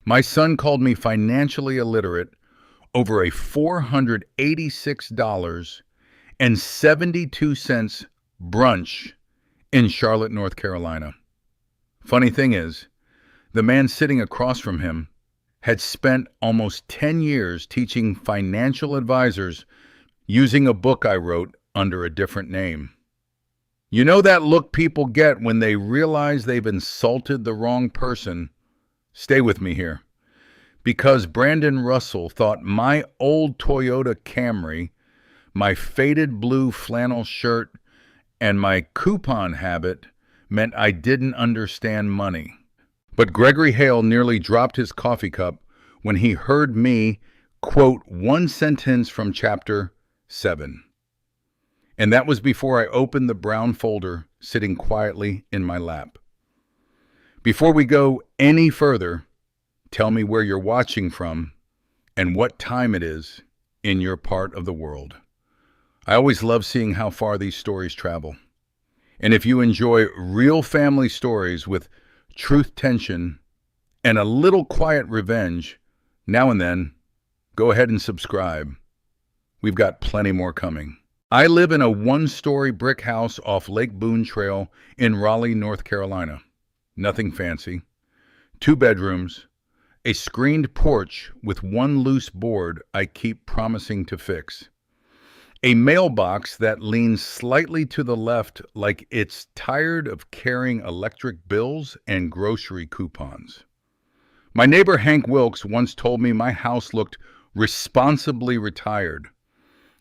My son called me financially illiterate over a $486.72 brunch in Charlotte, North Carolina. Funny thing is, the man sitting across from him had spent almost 10 years teaching financial advisors using a book I wrote under a different name. You know that look people get when they realize they've insulted the wrong person? Stay with me here. Because Brandon Russell thought my old Toyota Camry, my faded blue flannel shirt, and my coupon habit meant I didn't understand money. But Gregory Hale nearly dropped his coffee cup when he heard me quote one sentence from chapter 7. And that was before I opened the brown folder sitting quietly in my lap. Before we go any further, tell me where you're watching from and what time it is in your part of the world. I always love seeing how far these stories travel. And if you enjoy real family stories with truth tension and a little quiet revenge, now and then, go ahead and subscribe. We've got plenty more coming. I live in a one-story brick house off Lake Boone Trail in Raleigh, North Carolina. Nothing fancy. 2 bedrooms, a screened porch with one loose board I keep promising to fix. A mailbox that leans slightly to the left like it's tired of carrying electric bills and grocery coupons. My neighbor Hank Wilkes once told me my house looked responsibly retired.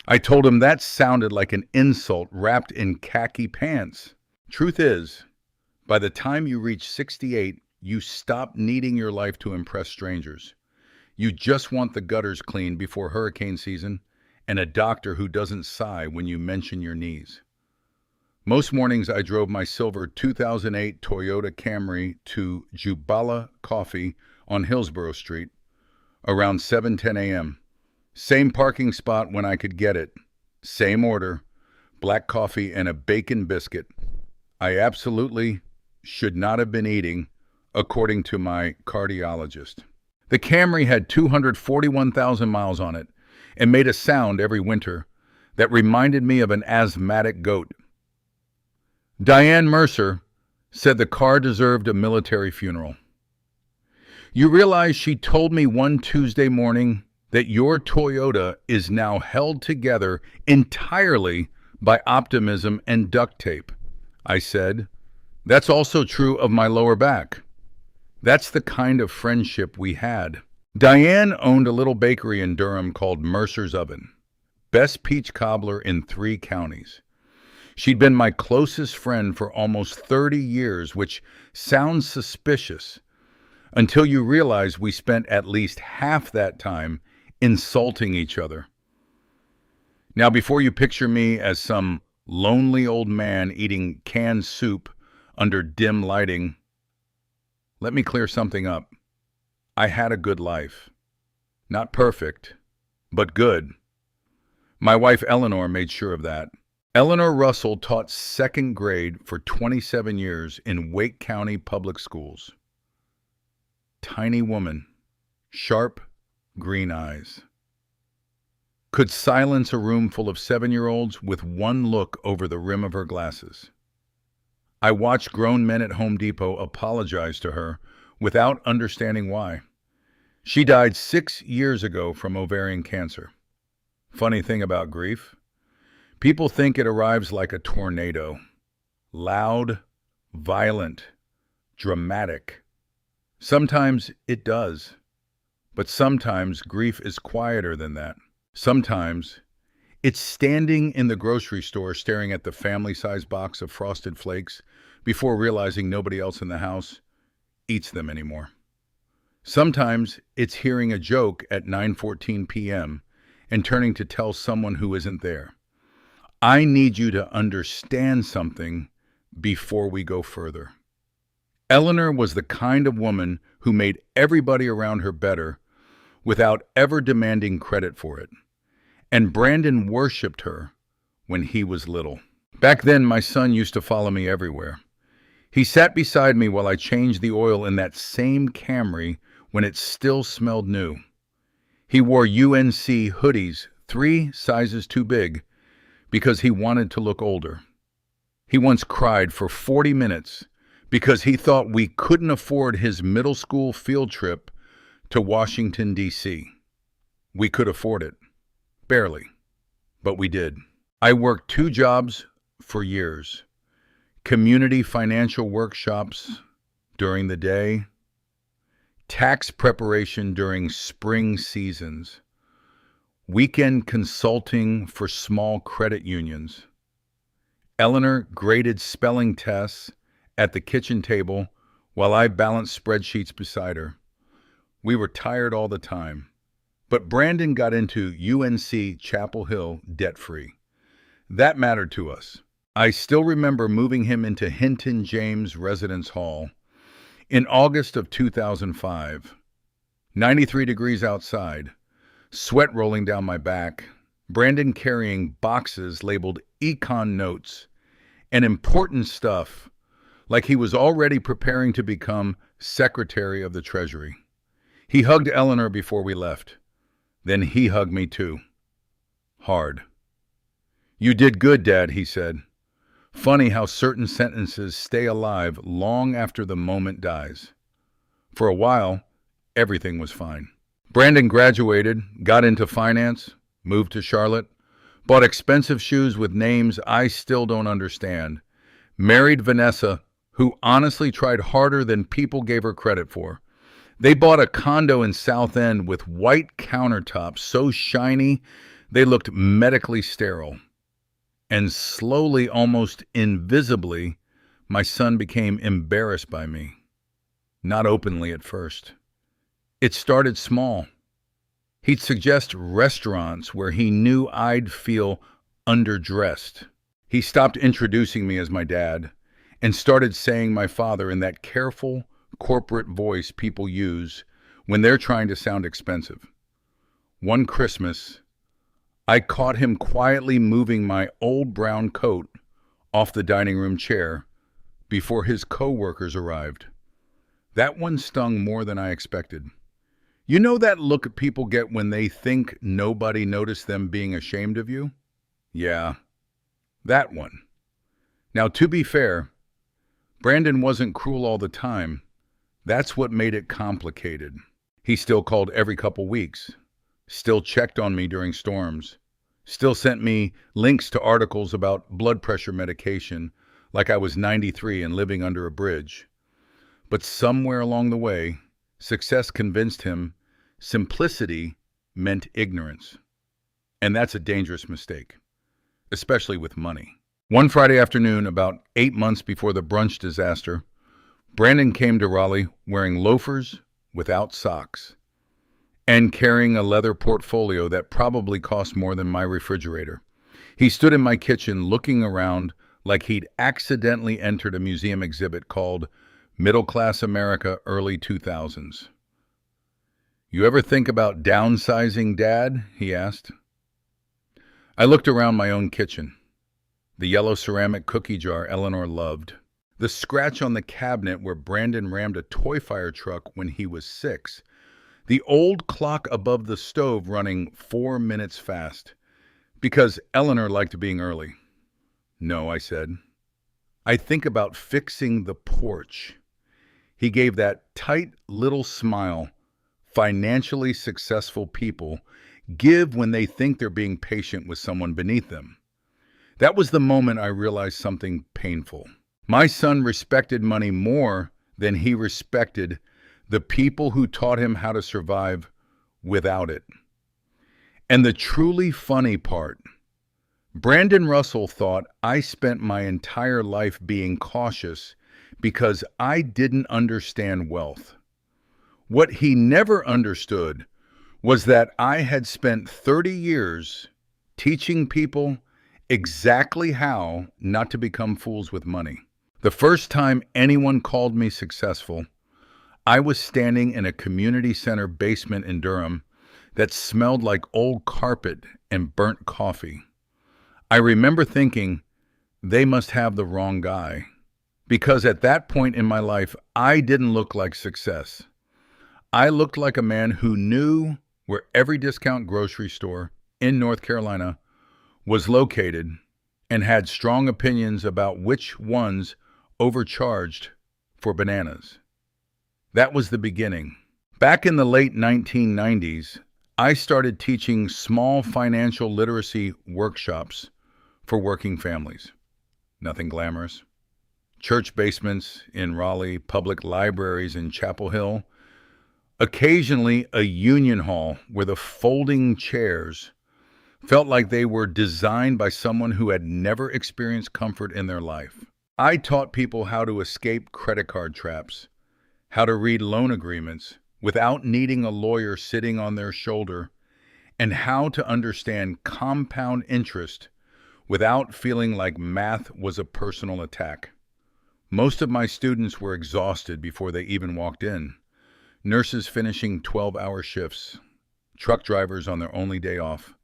I told him that sounded like an insult wrapped in khaki pants. Truth is, by the time you reach 68, you stop needing your life to impress strangers. You just want the gutters cleaned before hurricane season and a doctor who doesn't sigh when you mention your knees. Most mornings I drove my silver 2008 Toyota Camry to Jubala Coffee on Hillsborough Street around 7:10 a.m. Same parking spot when I could get it. Same order, black coffee and a bacon biscuit. I absolutely should not have been eating, according to my cardiologist. The Camry had 241,000 miles on it and made a sound every winter that reminded me of an asthmatic goat. Diane Mercer said the car deserved a military funeral. You realize she told me one Tuesday morning that your Toyota is now held together entirely by optimism and duct tape. I said, that's also true of my lower back. That's the kind of friendship we had. Diane owned a little bakery in Durham called Mercer's Oven. Best peach cobbler in 3 counties. She'd been my closest friend for almost 30 years, which sounds suspicious until you realize we spent at least half that time insulting each other. Now, before you picture me as some lonely old man eating canned soup under dim lighting, let me clear something up. I had a good life. Not perfect, but good. My wife Eleanor made sure of that. Eleanor Russell taught 2nd grade for 27 years in Wake County Public Schools. Tiny woman, sharp, green eyes. Could silence a room full of 7-year-olds with one look over the rim of her glasses. I watched grown men at Home Depot apologize to her without understanding why. She died 6 years ago from ovarian cancer. Funny thing about grief, people think it arrives like a tornado. Loud, violent, dramatic. Sometimes it does. But sometimes grief is quieter than that. Sometimes it's standing in the grocery store staring at the family-sized box of Frosted Flakes before realizing nobody else in the house eats them anymore. Sometimes it's hearing a joke at 9:14 p.m. and turning to tell someone who isn't there, I need you to understand something before we go further. Eleanor was the kind of woman who made everybody around her better without ever demanding credit for it. And Brandon worshipped her when he was little. Back then, my son used to follow me everywhere. He sat beside me while I changed the oil in that same Camry when it still smelled new. He wore UNC hoodies 3 sizes too big because he wanted to look older. He once cried for 40 minutes because he thought we couldn't afford his middle school field trip to Washington, D.C. We could afford it. Barely. But we did. I worked 2 jobs for years. Community financial workshops during the day, tax preparation during spring seasons, weekend consulting for small credit unions. Eleanor graded spelling tests at the kitchen table while I balanced spreadsheets beside her. We were tired all the time, but Brandon got into UNC Chapel Hill debt-free. That mattered to us. I still remember moving him into Hinton James Residence Hall in August of 2005. 93 degrees outside, sweat rolling down my back, Brandon carrying boxes labeled econ notes and important stuff like he was already preparing to become Secretary of the Treasury. He hugged Eleanor before we left. Then he hugged me too. Hard. "You did good, Dad," he said. Funny how certain sentences stay alive long after the moment dies. For a while, everything was fine. Brandon graduated, got into finance, moved to Charlotte, bought expensive shoes with names I still don't understand, married Vanessa, who honestly tried harder than people gave her credit for. They bought a condo in South End with white countertops so shiny they looked medically sterile. And slowly, almost invisibly, my son became embarrassed by me. Not openly at first. It started small. He'd suggest restaurants where he knew I'd feel underdressed. He stopped introducing me as my dad and started saying my father in that careful, corporate voice people use when they're trying to sound expensive. One Christmas, I caught him quietly moving my old brown coat off the dining room chair before his co-workers arrived. That one stung more than I expected. You know that look people get when they think nobody noticed them being ashamed of you? Yeah, that one. Now, to be fair, Brandon wasn't cruel all the time. That's what made it complicated. He still called every couple weeks, still checked on me during storms, still sent me links to articles about blood pressure medication like I was 93 and living under a bridge. But somewhere along the way, success convinced him simplicity meant ignorance. And that's a dangerous mistake, especially with money. One Friday afternoon, about 8 months before the Brunch disaster, Brandon came to Raleigh wearing loafers without socks and carrying a leather portfolio that probably cost more than my refrigerator. He stood in my kitchen looking around like he'd accidentally entered a museum exhibit called Middle Class America Early 2000s. "You ever think about downsizing, Dad?" he asked. I looked around my own kitchen. The yellow ceramic cookie jar Eleanor loved. The scratch on the cabinet where Brandon rammed a toy fire truck when he was 6. The old clock above the stove running 4 minutes fast. Because Eleanor liked being early. "No," I said. "I think about fixing the porch." He gave that tight little smile financially successful people give when they think they're being patient with someone beneath them. That was the moment I realized something painful. My son respected money more than he respected the people who taught him how to survive without it. And the truly funny part, Brandon Russell thought I spent my entire life being cautious because I didn't understand wealth. What he never understood was that I had spent 30 years teaching people exactly how not to become fools with money. The first time anyone called me successful, I was standing in a community center basement in Durham that smelled like old carpet and burnt coffee. I remember thinking, they must have the wrong guy. Because at that point in my life, I didn't look like success. I looked like a man who knew where every discount grocery store in North Carolina was located and had strong opinions about which ones overcharged for bananas. That was the beginning. Back in the late 1990s, I started teaching small financial literacy workshops for working families. Nothing glamorous. Church basements in Raleigh, public libraries in Chapel Hill, occasionally a union hall where the folding chairs felt like they were designed by someone who had never experienced comfort in their life. I taught people how to escape credit card traps, how to read loan agreements without needing a lawyer sitting on their shoulder, and how to understand compound interest without feeling like math was a personal attack. Most of my students were exhausted before they even walked in. Nurses finishing 12-hour shifts, truck drivers on their only day off,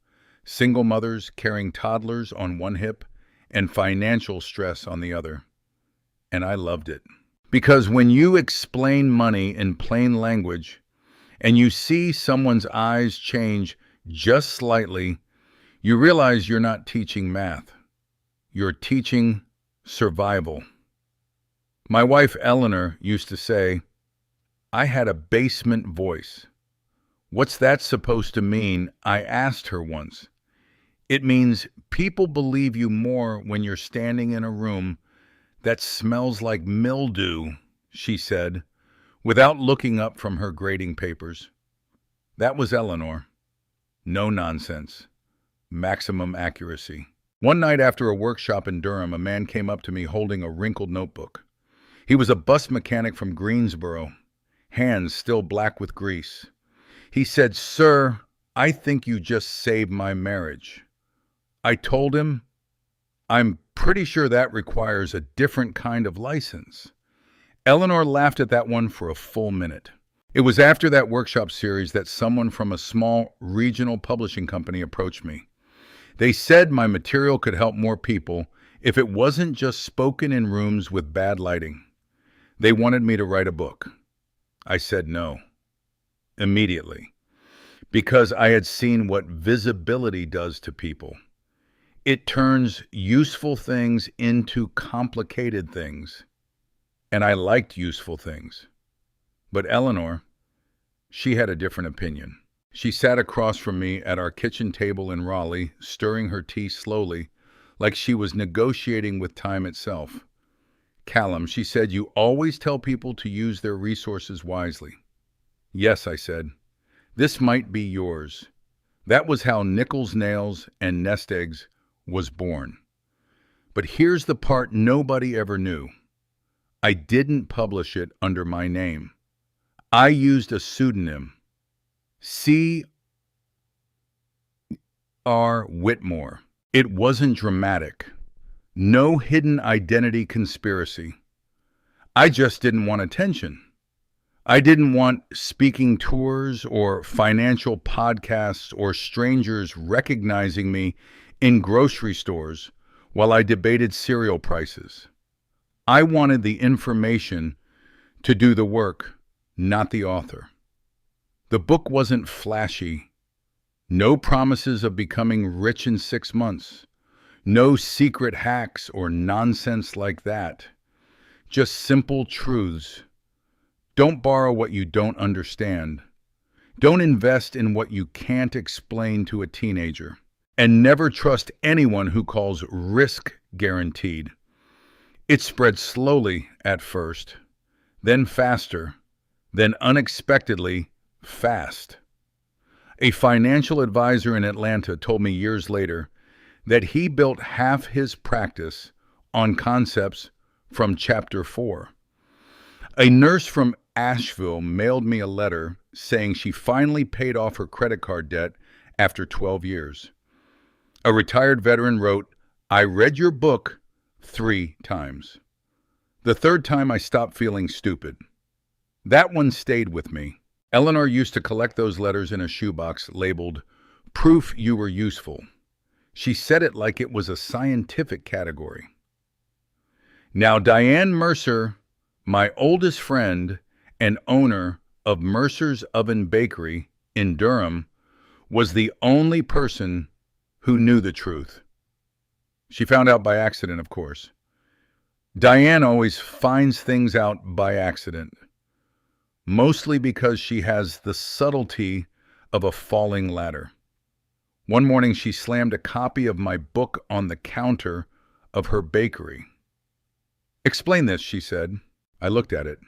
single mothers carrying toddlers on one hip, and financial stress on the other. And I loved it. Because when you explain money in plain language and you see someone's eyes change just slightly, you realize you're not teaching math. You're teaching survival. My wife Eleanor used to say, I had a basement voice. What's that supposed to mean? I asked her once. It means people believe you more when you're standing in a room that smells like mildew, she said, without looking up from her grading papers. That was Eleanor. No nonsense. Maximum accuracy. One night after a workshop in Durham, a man came up to me holding a wrinkled notebook. He was a bus mechanic from Greensboro, hands still black with grease. He said, "Sir, I think you just saved my marriage." I told him, I'm pretty sure that requires a different kind of license. Eleanor laughed at that one for a full minute. It was after that workshop series that someone from a small regional publishing company approached me. They said my material could help more people if it wasn't just spoken in rooms with bad lighting. They wanted me to write a book. I said no, immediately, because I had seen what visibility does to people. It turns useful things into complicated things. And I liked useful things. But Eleanor, she had a different opinion. She sat across from me at our kitchen table in Raleigh, stirring her tea slowly, like she was negotiating with time itself. Callum, she said, you always tell people to use their resources wisely. Yes, I said. This might be yours. That was how Nichols Nails and Nest Eggs was born. But here's the part nobody ever knew. I didn't publish it under my name. I used a pseudonym, C.R. Whitmore. It wasn't dramatic. No hidden identity conspiracy. I just didn't want attention. I didn't want speaking tours or financial podcasts or strangers recognizing me in grocery stores while I debated cereal prices. I wanted the information to do the work, not the author. The book wasn't flashy. No promises of becoming rich in 6 months. No secret hacks or nonsense like that. Just simple truths. Don't borrow what you don't understand. Don't invest in what you can't explain to a teenager. And never trust anyone who calls risk guaranteed. It spread slowly at first, then faster, then unexpectedly fast. A financial advisor in Atlanta told me years later that he built half his practice on concepts from Chapter 4. A nurse from Asheville mailed me a letter saying she finally paid off her credit card debt after 12 years. A retired veteran wrote, I read your book 3 times. The 3rd time I stopped feeling stupid. That one stayed with me. Eleanor used to collect those letters in a shoebox labeled, Proof You Were Useful. She said it like it was a scientific category. Now, Diane Mercer, my oldest friend and owner of Mercer's Oven Bakery in Durham was the only person who knew the truth. She found out by accident, of course. Diane always finds things out by accident, mostly because she has the subtlety of a falling ladder. One morning she slammed a copy of my book on the counter of her bakery. "Explain this," she said. I looked at it,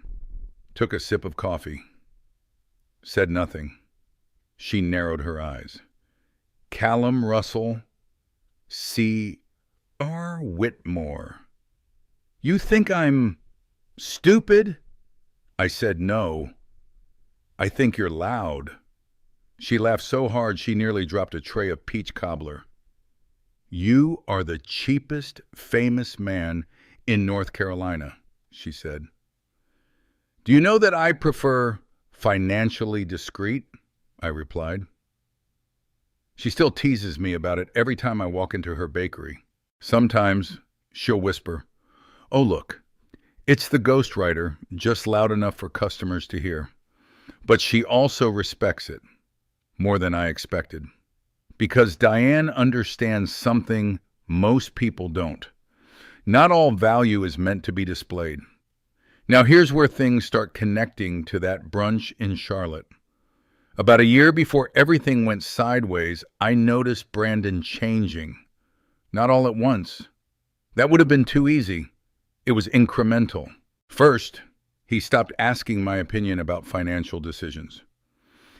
took a sip of coffee, said nothing. She narrowed her eyes. "Callum Russell, C.R. Whitmore. You think I'm stupid?" I said, "No. I think you're loud." She laughed so hard she nearly dropped a tray of peach cobbler. "You are the cheapest famous man in North Carolina," she said. "Do you know that I prefer financially discreet?" I replied. She still teases me about it every time I walk into her bakery. Sometimes she'll whisper, "Oh, look, it's the ghostwriter, just loud enough for customers to hear." But she also respects it, more than I expected. Because Diane understands something most people don't. Not all value is meant to be displayed. Now here's where things start connecting to that brunch in Charlotte. About a year before everything went sideways, I noticed Brandon changing. Not all at once. That would have been too easy. It was incremental. First, he stopped asking my opinion about financial decisions.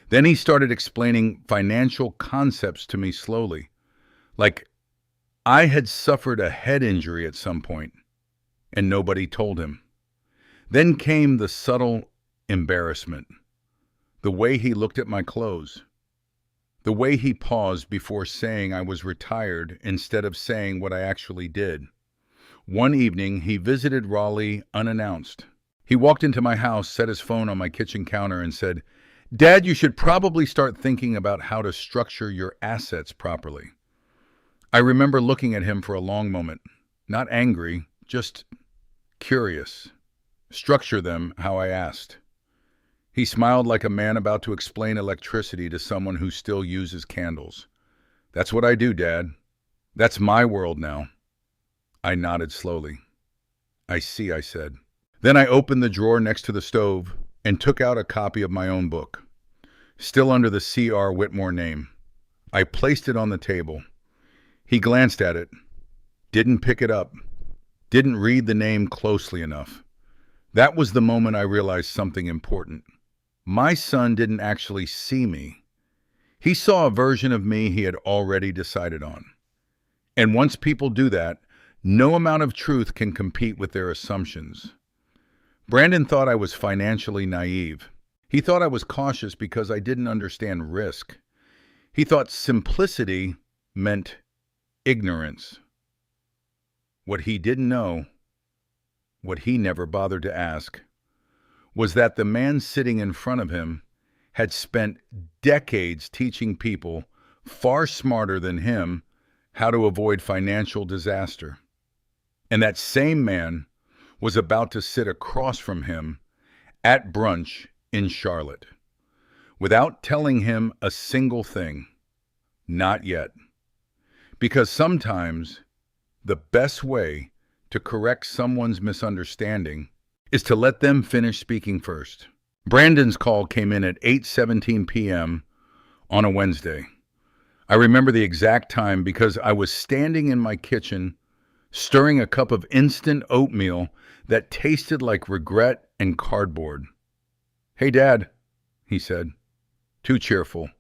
Then he started explaining financial concepts to me slowly, like I had suffered a head injury at some point, and nobody told him. Then came the subtle embarrassment, the way he looked at my clothes, the way he paused before saying I was retired instead of saying what I actually did. One evening, he visited Raleigh unannounced. He walked into my house, set his phone on my kitchen counter, and said, "Dad, you should probably start thinking about how to structure your assets properly." I remember looking at him for a long moment, not angry, just curious. Structure them how I asked. He smiled like a man about to explain electricity to someone who still uses candles. "That's what I do, Dad. That's my world now." I nodded slowly. "I see," I said. Then I opened the drawer next to the stove and took out a copy of my own book, still under the C.R. Whitmore name. I placed it on the table. He glanced at it, didn't pick it up, didn't read the name closely enough. That was the moment I realized something important. My son didn't actually see me. He saw a version of me he had already decided on. And once people do that, no amount of truth can compete with their assumptions. Brandon thought I was financially naive. He thought I was cautious because I didn't understand risk. He thought simplicity meant ignorance. What he didn't know, what he never bothered to ask, was that the man sitting in front of him had spent decades teaching people far smarter than him how to avoid financial disaster. And that same man was about to sit across from him at brunch in Charlotte, without telling him a single thing. Not yet. Because sometimes the best way to correct someone's misunderstanding is to let them finish speaking first. Brandon's call came in at 8:17 p.m. on a Wednesday. I remember the exact time because I was standing in my kitchen stirring a cup of instant oatmeal that tasted like regret and cardboard. "Hey, Dad," he said. Too cheerful.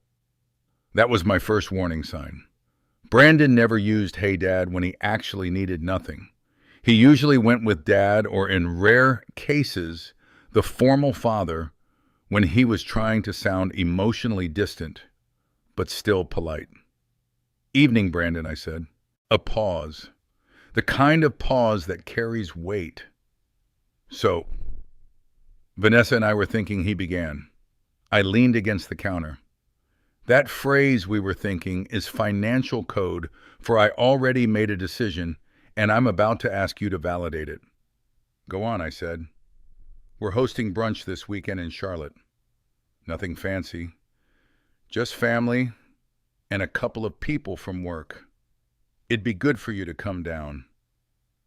That was my first warning sign. Brandon never used "Hey, Dad" when he actually needed nothing. He usually went with Dad, or in rare cases, the formal father, when he was trying to sound emotionally distant, but still polite. "Evening, Brandon," I said. A pause. The kind of pause that carries weight. "So, Vanessa and I were thinking," he began. I leaned against the counter. "That phrase 'we were thinking' is financial code for I already made a decision, and I'm about to ask you to validate it." "Go on," I said. "We're hosting brunch this weekend in Charlotte." Nothing fancy. Just family and a couple of people from work. It'd be good for you to come down.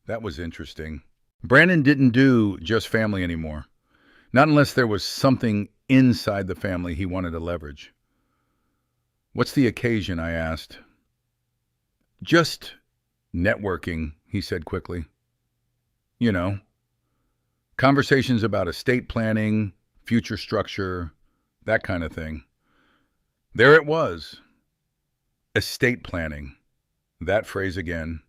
That was interesting. Brandon didn't do just family anymore. Not unless there was something inside the family he wanted to leverage. What's the occasion? I asked. Just networking, he said quickly. You know, conversations about estate planning, future structure, that kind of thing. There it was. Estate planning. That phrase again.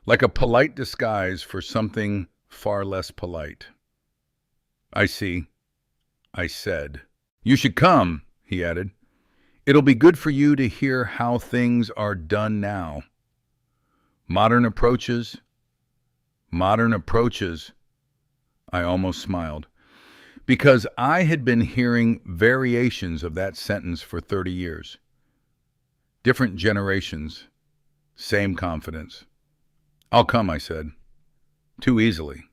Like a polite disguise for something far less polite. I see, I said. You should come, he added. It'll be good for you to hear how things are done now. Modern approaches. I almost smiled, because I had been hearing variations of that sentence for 30 years. Different generations, same confidence. I'll come, I said. Too easily.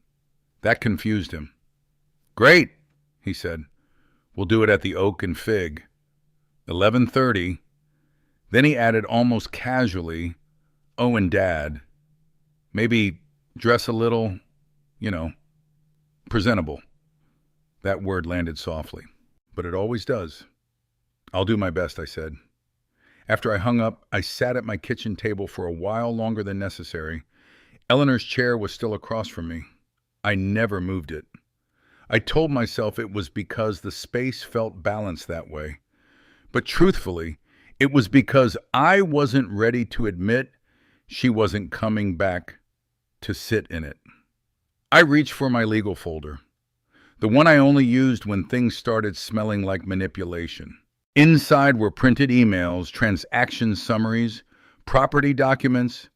That confused him. Great, he said. We'll do it at the Oak and Fig. 11:30. Then he added almost casually, oh, and Dad. Maybe dress a little, presentable. That word landed softly, but it always does. I'll do my best, I said. After I hung up, I sat at my kitchen table for a while longer than necessary. Eleanor's chair was still across from me. I never moved it. I told myself it was because the space felt balanced that way. But truthfully, it was because I wasn't ready to admit she wasn't coming back to sit in it. I reached for my legal folder, the one I only used when things started smelling like manipulation. Inside were printed emails, transaction summaries, property documents,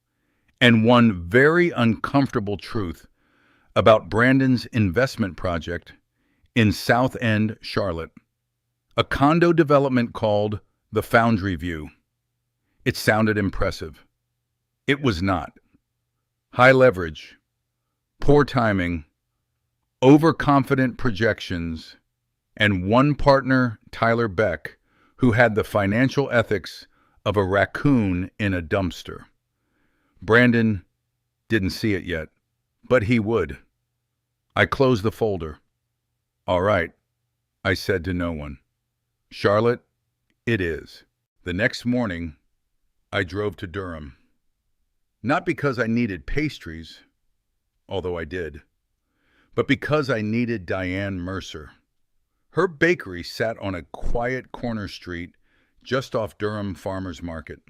and one very uncomfortable truth about Brandon's investment project in South End, Charlotte. A condo development called the Foundry View. It sounded impressive. It was not. High leverage, poor timing, overconfident projections, and one partner, Tyler Beck, who had the financial ethics of a raccoon in a dumpster. Brandon didn't see it yet, but he would. I closed the folder. All right, I said to no one. Charlotte, it is. The next morning, I drove to Durham. Not because I needed pastries, although I did, but because I needed Diane Mercer. Her bakery sat on a quiet corner street just off Durham Farmers Market.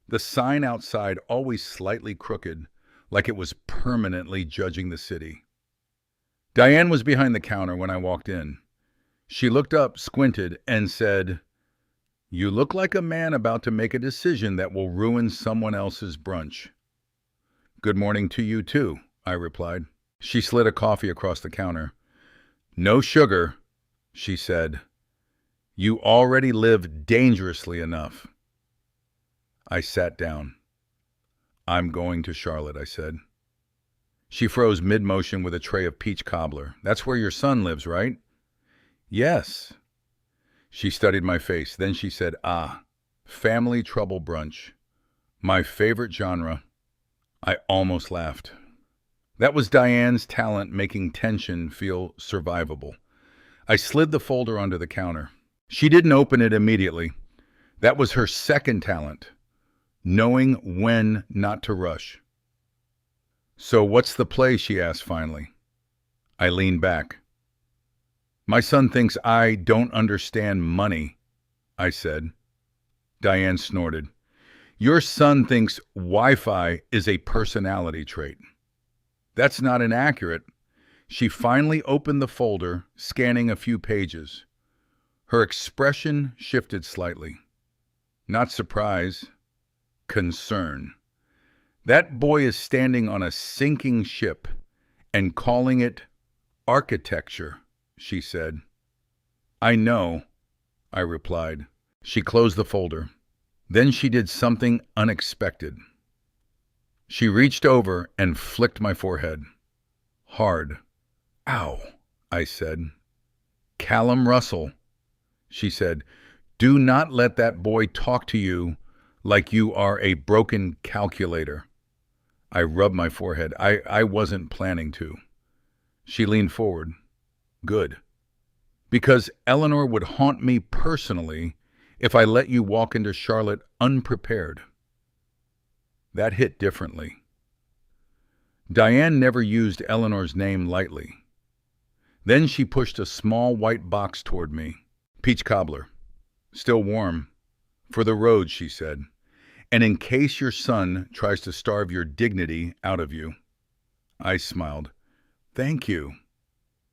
The sign outside always slightly crooked, like it was permanently judging the city. Diane was behind the counter when I walked in. She looked up, squinted, and said, "You look like a man about to make a decision that will ruin someone else's brunch." "Good morning to you, too," I replied. She slid a coffee across the counter. "No sugar," she said. "You already live dangerously enough." I sat down. "I'm going to Charlotte," I said. She froze mid-motion with a tray of peach cobbler. "That's where your son lives, right?" "Yes." She studied my face. Then she said, family trouble brunch. My favorite genre. I almost laughed. That was Diane's talent making tension feel survivable. I slid the folder onto the counter. She didn't open it immediately. That was her second talent, knowing when not to rush. "So what's the play?" she asked finally. I leaned back. "My son thinks I don't understand money," I said. Diane snorted. "Your son thinks Wi-Fi is a personality trait." That's not inaccurate. She finally opened the folder, scanning a few pages. Her expression shifted slightly. Not surprise, concern. "That boy is standing on a sinking ship and calling it architecture," she said. "I know," I replied. She closed the folder. Then she did something unexpected. She reached over and flicked my forehead. Hard. "Ow," I said. "Callum Russell." She said, "Do not let that boy talk to you like you are a broken calculator." I rubbed my forehead. I wasn't planning to. She leaned forward. "Good. Because Eleanor would haunt me personally if I let you walk into Charlotte unprepared." That hit differently. Diane never used Eleanor's name lightly. Then she pushed a small white box toward me. "Peach cobbler. Still warm. For the road," she said. "And in case your son tries to starve your dignity out of you." I smiled. "Thank you."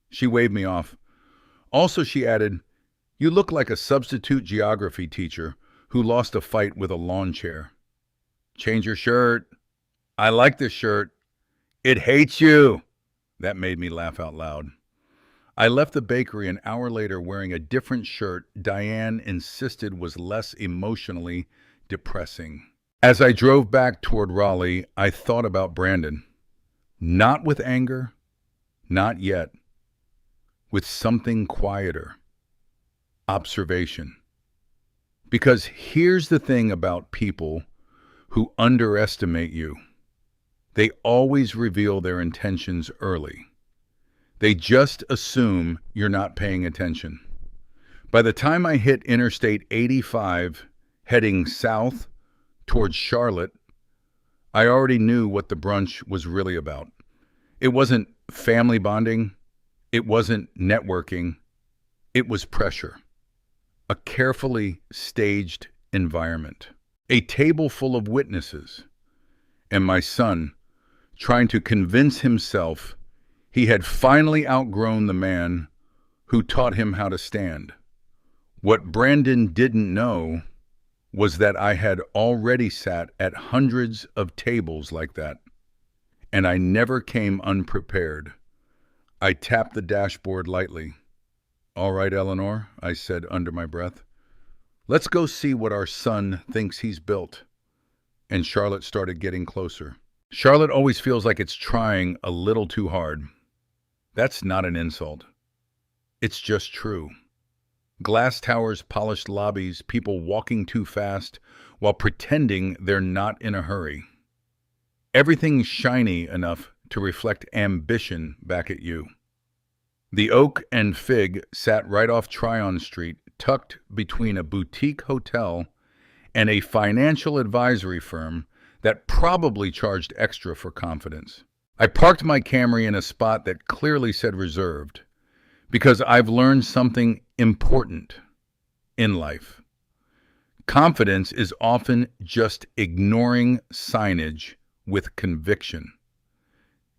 She waved me off. "Also," she added, "you look like a substitute geography teacher who lost a fight with a lawn chair." "Change your shirt." "I like this shirt." "It hates you." That made me laugh out loud. I left the bakery an hour later wearing a different shirt Diane insisted was less emotionally depressing. As I drove back toward Raleigh, I thought about Brandon. Not with anger, not yet. With something quieter. Observation. Because here's the thing about people who underestimate you. They always reveal their intentions early. They just assume you're not paying attention. By the time I hit Interstate 85, heading south towards Charlotte, I already knew what the brunch was really about. It wasn't family bonding. It wasn't networking. It was pressure. A carefully staged environment. A table full of witnesses. And my son, trying to convince himself he had finally outgrown the man who taught him how to stand. What Brandon didn't know was that I had already sat at hundreds of tables like that, and I never came unprepared. I tapped the dashboard lightly. "All right, Eleanor," I said under my breath. "Let's go see what our son thinks he's built." And Charlotte started getting closer. Charlotte always feels like it's trying a little too hard. That's not an insult. It's just true. Glass towers, polished lobbies, people walking too fast while pretending they're not in a hurry. Everything's shiny enough to reflect ambition back at you. The Oak and Fig sat right off Tryon Street, tucked between a boutique hotel and a financial advisory firm that probably charged extra for confidence. I parked my Camry in a spot that clearly said reserved, because I've learned something important in life. Confidence is often just ignoring signage with conviction.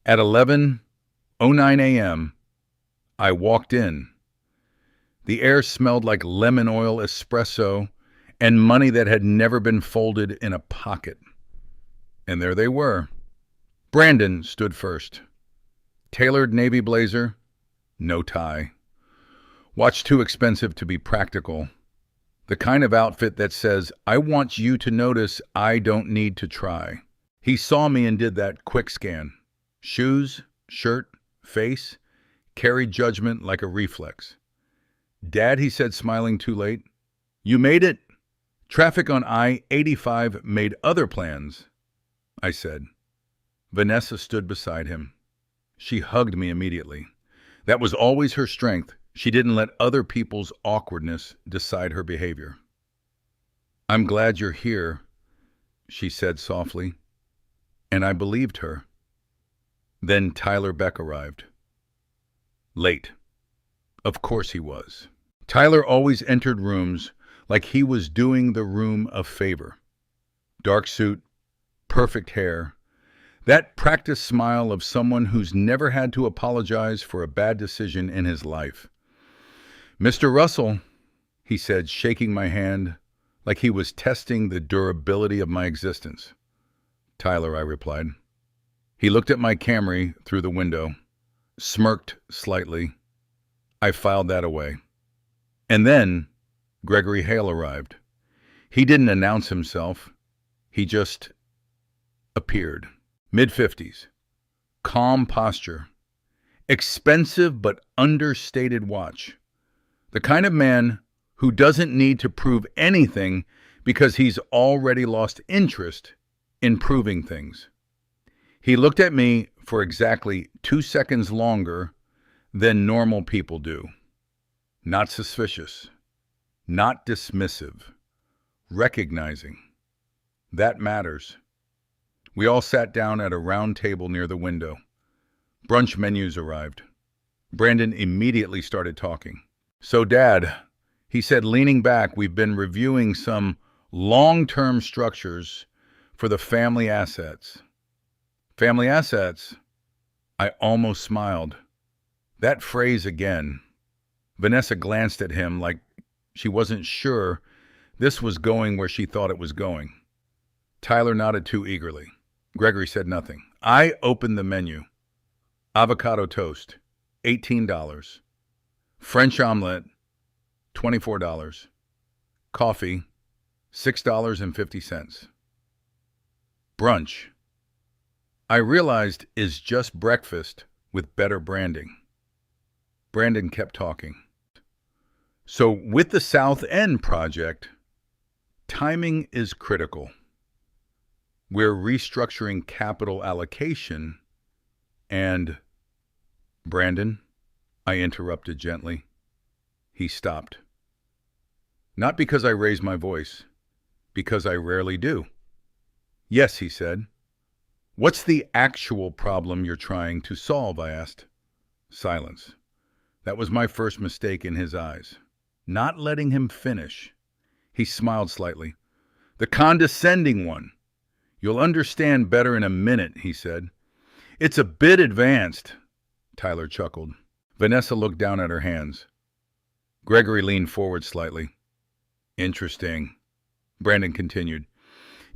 At 11:09 a.m., I walked in. The air smelled like lemon oil espresso and money that had never been folded in a pocket. And there they were. Brandon stood first. Tailored navy blazer, no tie. Watch too expensive to be practical. The kind of outfit that says, "I want you to notice I don't need to try." He saw me and did that quick scan. Shoes, shirt, face, carried judgment like a reflex. "Dad," he said, smiling too late, "you made it." "Traffic on I-85 made other plans," I said. Vanessa stood beside him. She hugged me immediately. That was always her strength. She didn't let other people's awkwardness decide her behavior. "I'm glad you're here," she said softly, and I believed her. Then Tyler Beck arrived. Late. Of course he was. Tyler always entered rooms like he was doing the room a favor. Dark suit, perfect hair, that practiced smile of someone who's never had to apologize for a bad decision in his life. "Mr. Russell," he said, shaking my hand like he was testing the durability of my existence. "Tyler," I replied. He looked at my Camry through the window, smirked slightly. I filed that away. And then Gregory Hale arrived. He didn't announce himself. He just appeared. Mid-50s. Calm posture. Expensive but understated watch. The kind of man who doesn't need to prove anything because he's already lost interest in proving things. He looked at me for exactly 2 seconds longer than normal people do. Not suspicious, not dismissive, recognizing. That matters. We all sat down at a round table near the window. Brunch menus arrived. Brandon immediately started talking. "So, Dad," he said, leaning back, "we've been reviewing some long-term structures for the family assets." Family assets? I almost smiled. That phrase again. Vanessa glanced at him like she wasn't sure this was going where she thought it was going. Tyler nodded too eagerly. Gregory said nothing. I opened the menu. Avocado toast, $18. French omelet, $24. Coffee, $6.50. Brunch, I realized, is just breakfast with better branding. Brandon kept talking. So with the South End project, timing is critical. We're restructuring capital allocation and... Brandon, I interrupted gently. He stopped. Not because I raised my voice, because I rarely do. Yes, he said. What's the actual problem you're trying to solve, I asked. Silence. That was my first mistake in his eyes. Not letting him finish. He smiled slightly. The condescending one. You'll understand better in a minute, he said. It's a bit advanced, Tyler chuckled. Vanessa looked down at her hands. Gregory leaned forward slightly. Interesting, Brandon continued.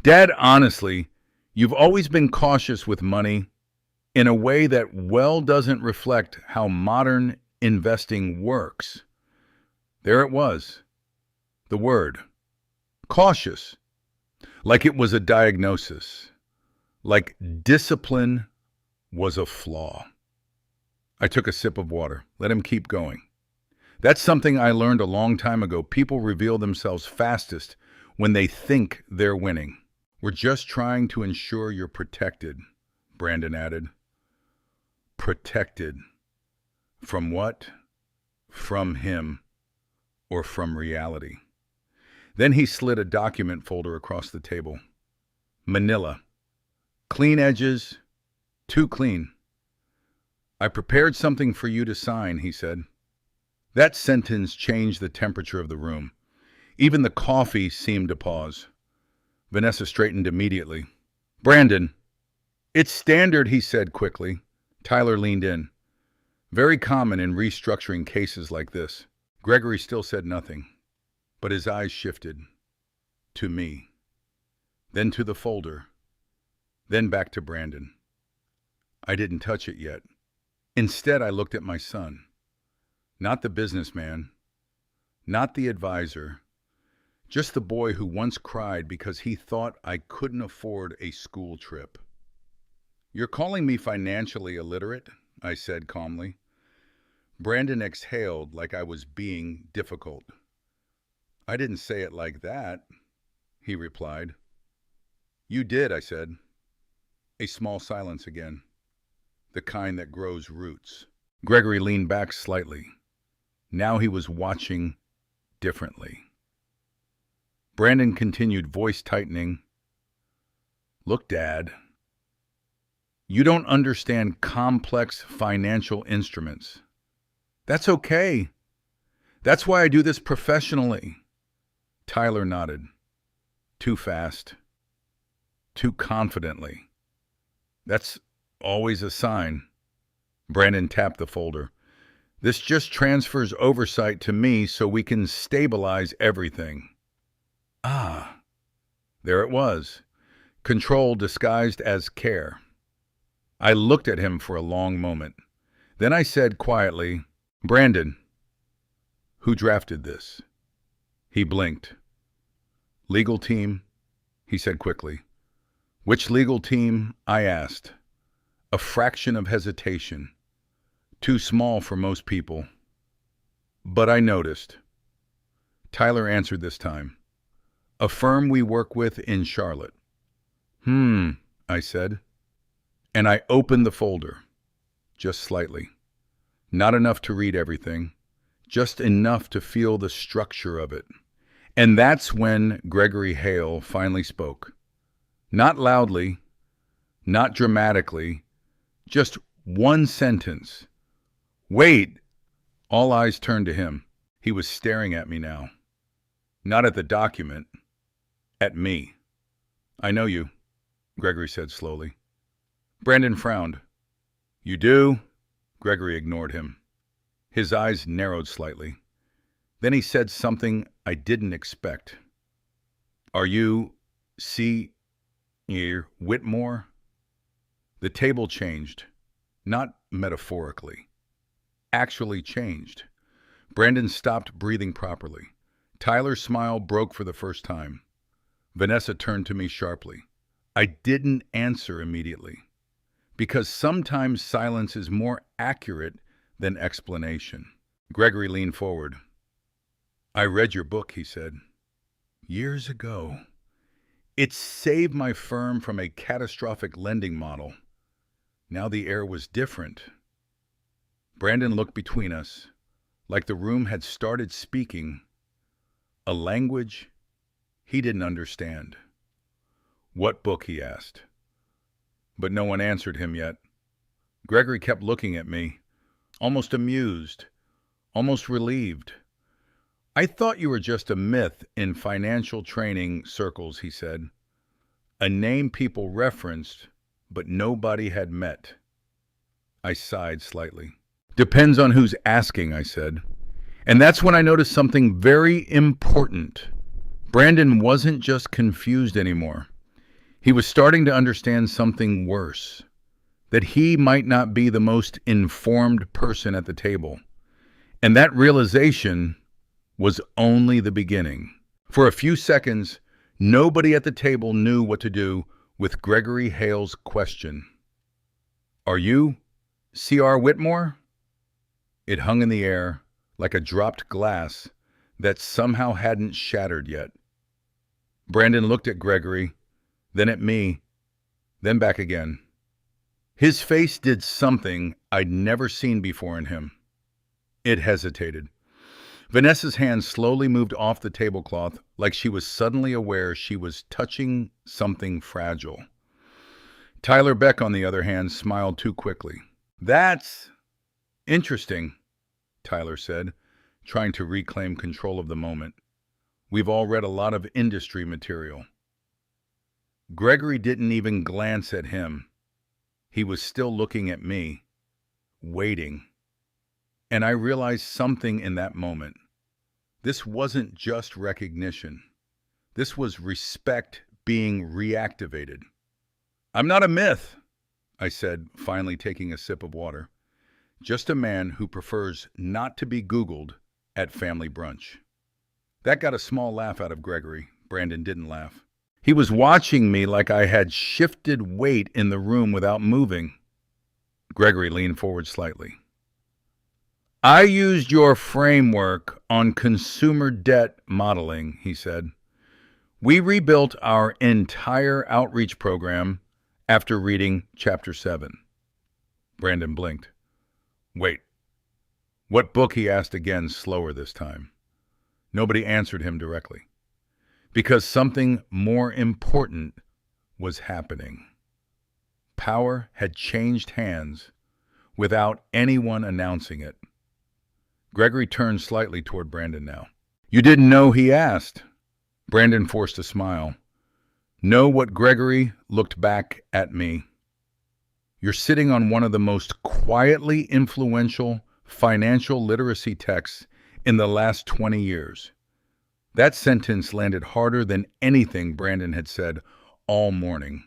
Dad, honestly, you've always been cautious with money in a way that well doesn't reflect how modern investing works. There it was. The word. Cautious. Like it was a diagnosis. Like discipline was a flaw. I took a sip of water. Let him keep going. That's something I learned a long time ago. People reveal themselves fastest when they think they're winning. We're just trying to ensure you're protected, Brandon added. Protected. From what? From him. Or from reality. Then he slid a document folder across the table. Manila. Clean edges. Too clean. I prepared something for you to sign, he said. That sentence changed the temperature of the room. Even the coffee seemed to pause. Vanessa straightened immediately. Brandon. It's standard, he said quickly. Tyler leaned in. Very common in restructuring cases like this. Gregory still said nothing, but his eyes shifted. To me. Then to the folder. Then back to Brandon. I didn't touch it yet. Instead, I looked at my son. Not the businessman. Not the advisor. Just the boy who once cried because he thought I couldn't afford a school trip. You're calling me financially illiterate? I said calmly. Brandon exhaled like I was being difficult. I didn't say it like that, he replied. You did, I said. A small silence again. The kind that grows roots. Gregory leaned back slightly. Now he was watching differently. Brandon continued, voice tightening. Look, Dad. You don't understand complex financial instruments. That's okay. That's why I do this professionally. Tyler nodded. Too fast. Too confidently. That's always a sign. Brandon tapped the folder. This just transfers oversight to me so we can stabilize everything. Ah, there it was. Control disguised as care. I looked at him for a long moment. Then I said quietly, Brandon, who drafted this? He blinked. Legal team, he said quickly. Which legal team? I asked. A fraction of hesitation. Too small for most people. But I noticed. Tyler answered this time. A firm we work with in Charlotte. I said. And I opened the folder. Just slightly. Not enough to read everything. Just enough to feel the structure of it. And that's when Gregory Hale finally spoke. Not loudly, not dramatically, just one sentence. Wait! All eyes turned to him. He was staring at me now. Not at the document. At me. I know you, Gregory said slowly. Brandon frowned. You do? Gregory ignored him. His eyes narrowed slightly. Then he said something I didn't expect. Are you Whitmore? The table changed. Not metaphorically. Actually changed. Brandon stopped breathing properly. Tyler's smile broke for the first time. Vanessa turned to me sharply. I didn't answer immediately. Because sometimes silence is more accurate than explanation. Gregory leaned forward. I read your book, he said. Years ago. It saved my firm from a catastrophic lending model. Now the air was different. Brandon looked between us, like the room had started speaking a language he didn't understand. What book, he asked. But no one answered him yet. Gregory kept looking at me, almost amused, almost relieved. I thought you were just a myth in financial training circles, he said. A name people referenced, but nobody had met. I sighed slightly. Depends on who's asking, I said. And that's when I noticed something very important. Brandon wasn't just confused anymore. He was starting to understand something worse. That he might not be the most informed person at the table. And that realization was only the beginning. For a few seconds, nobody at the table knew what to do with Gregory Hale's question. Are you C.R. Whitmore? It hung in the air like a dropped glass that somehow hadn't shattered yet. Brandon looked at Gregory, then at me, then back again. His face did something I'd never seen before in him. It hesitated. Vanessa's hand slowly moved off the tablecloth like she was suddenly aware she was touching something fragile. Tyler Beck, on the other hand, smiled too quickly. That's interesting, Tyler said, trying to reclaim control of the moment. We've all read a lot of industry material. Gregory didn't even glance at him. He was still looking at me, waiting. And I realized something in that moment. This wasn't just recognition. This was respect being reactivated. I'm not a myth, I said, finally taking a sip of water. Just a man who prefers not to be Googled at family brunch. That got a small laugh out of Gregory. Brandon didn't laugh. He was watching me like I had shifted weight in the room without moving. Gregory leaned forward slightly. I used your framework on consumer debt modeling, he said. We rebuilt our entire outreach program after reading Chapter 7. Brandon blinked. Wait. What book? He asked again, slower this time. Nobody answered him directly. Because something more important was happening. Power had changed hands without anyone announcing it. Gregory turned slightly toward Brandon now. You didn't know? He asked. Brandon forced a smile. Know what, Gregory? Looked back at me. You're sitting on one of the most quietly influential financial literacy texts in the last 20 years. That sentence landed harder than anything Brandon had said all morning.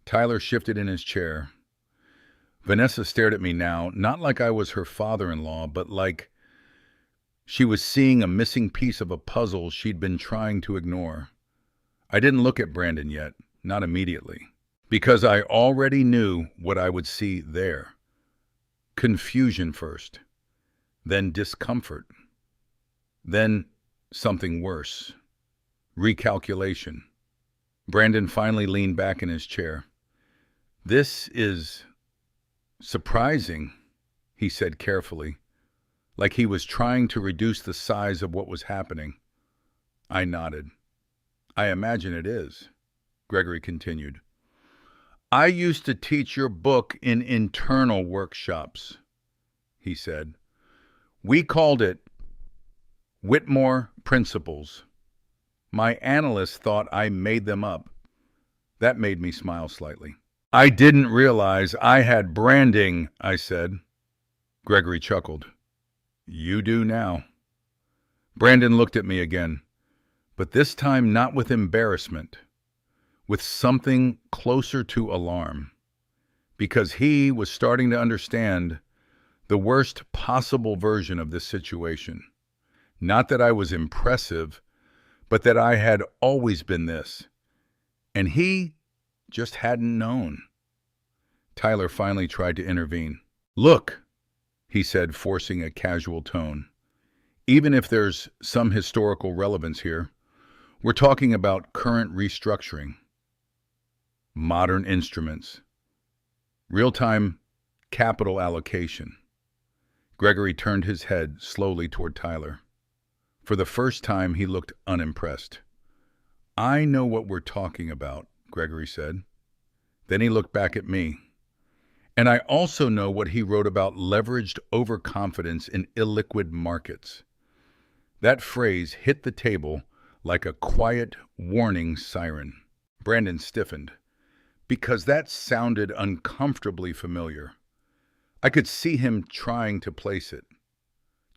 Tyler shifted in his chair. Vanessa stared at me now, not like I was her father-in-law, but like she was seeing a missing piece of a puzzle she'd been trying to ignore. I didn't look at Brandon yet, not immediately, because I already knew what I would see there. Confusion first, then discomfort, then something worse. Recalculation. Brandon finally leaned back in his chair. This is surprising, he said carefully, like he was trying to reduce the size of what was happening. I nodded. I imagine it is, Gregory continued. I used to teach your book in internal workshops, he said. We called it Whitmore Principles. My analysts thought I made them up. That made me smile slightly. I didn't realize I had branding, I said. Gregory chuckled. You do now. Brandon looked at me again, but this time not with embarrassment, with something closer to alarm, because he was starting to understand the worst possible version of this situation. Not that I was impressive, but that I had always been this, and he just hadn't known. Tyler finally tried to intervene. Look, he said, forcing a casual tone. Even if there's some historical relevance here, we're talking about current restructuring, modern instruments, real-time capital allocation. Gregory turned his head slowly toward Tyler. For the first time, he looked unimpressed. I know what we're talking about, Gregory said. Then he looked back at me. And I also know what he wrote about leveraged overconfidence in illiquid markets. That phrase hit the table like a quiet warning siren. Brandon stiffened, because that sounded uncomfortably familiar. I could see him trying to place it,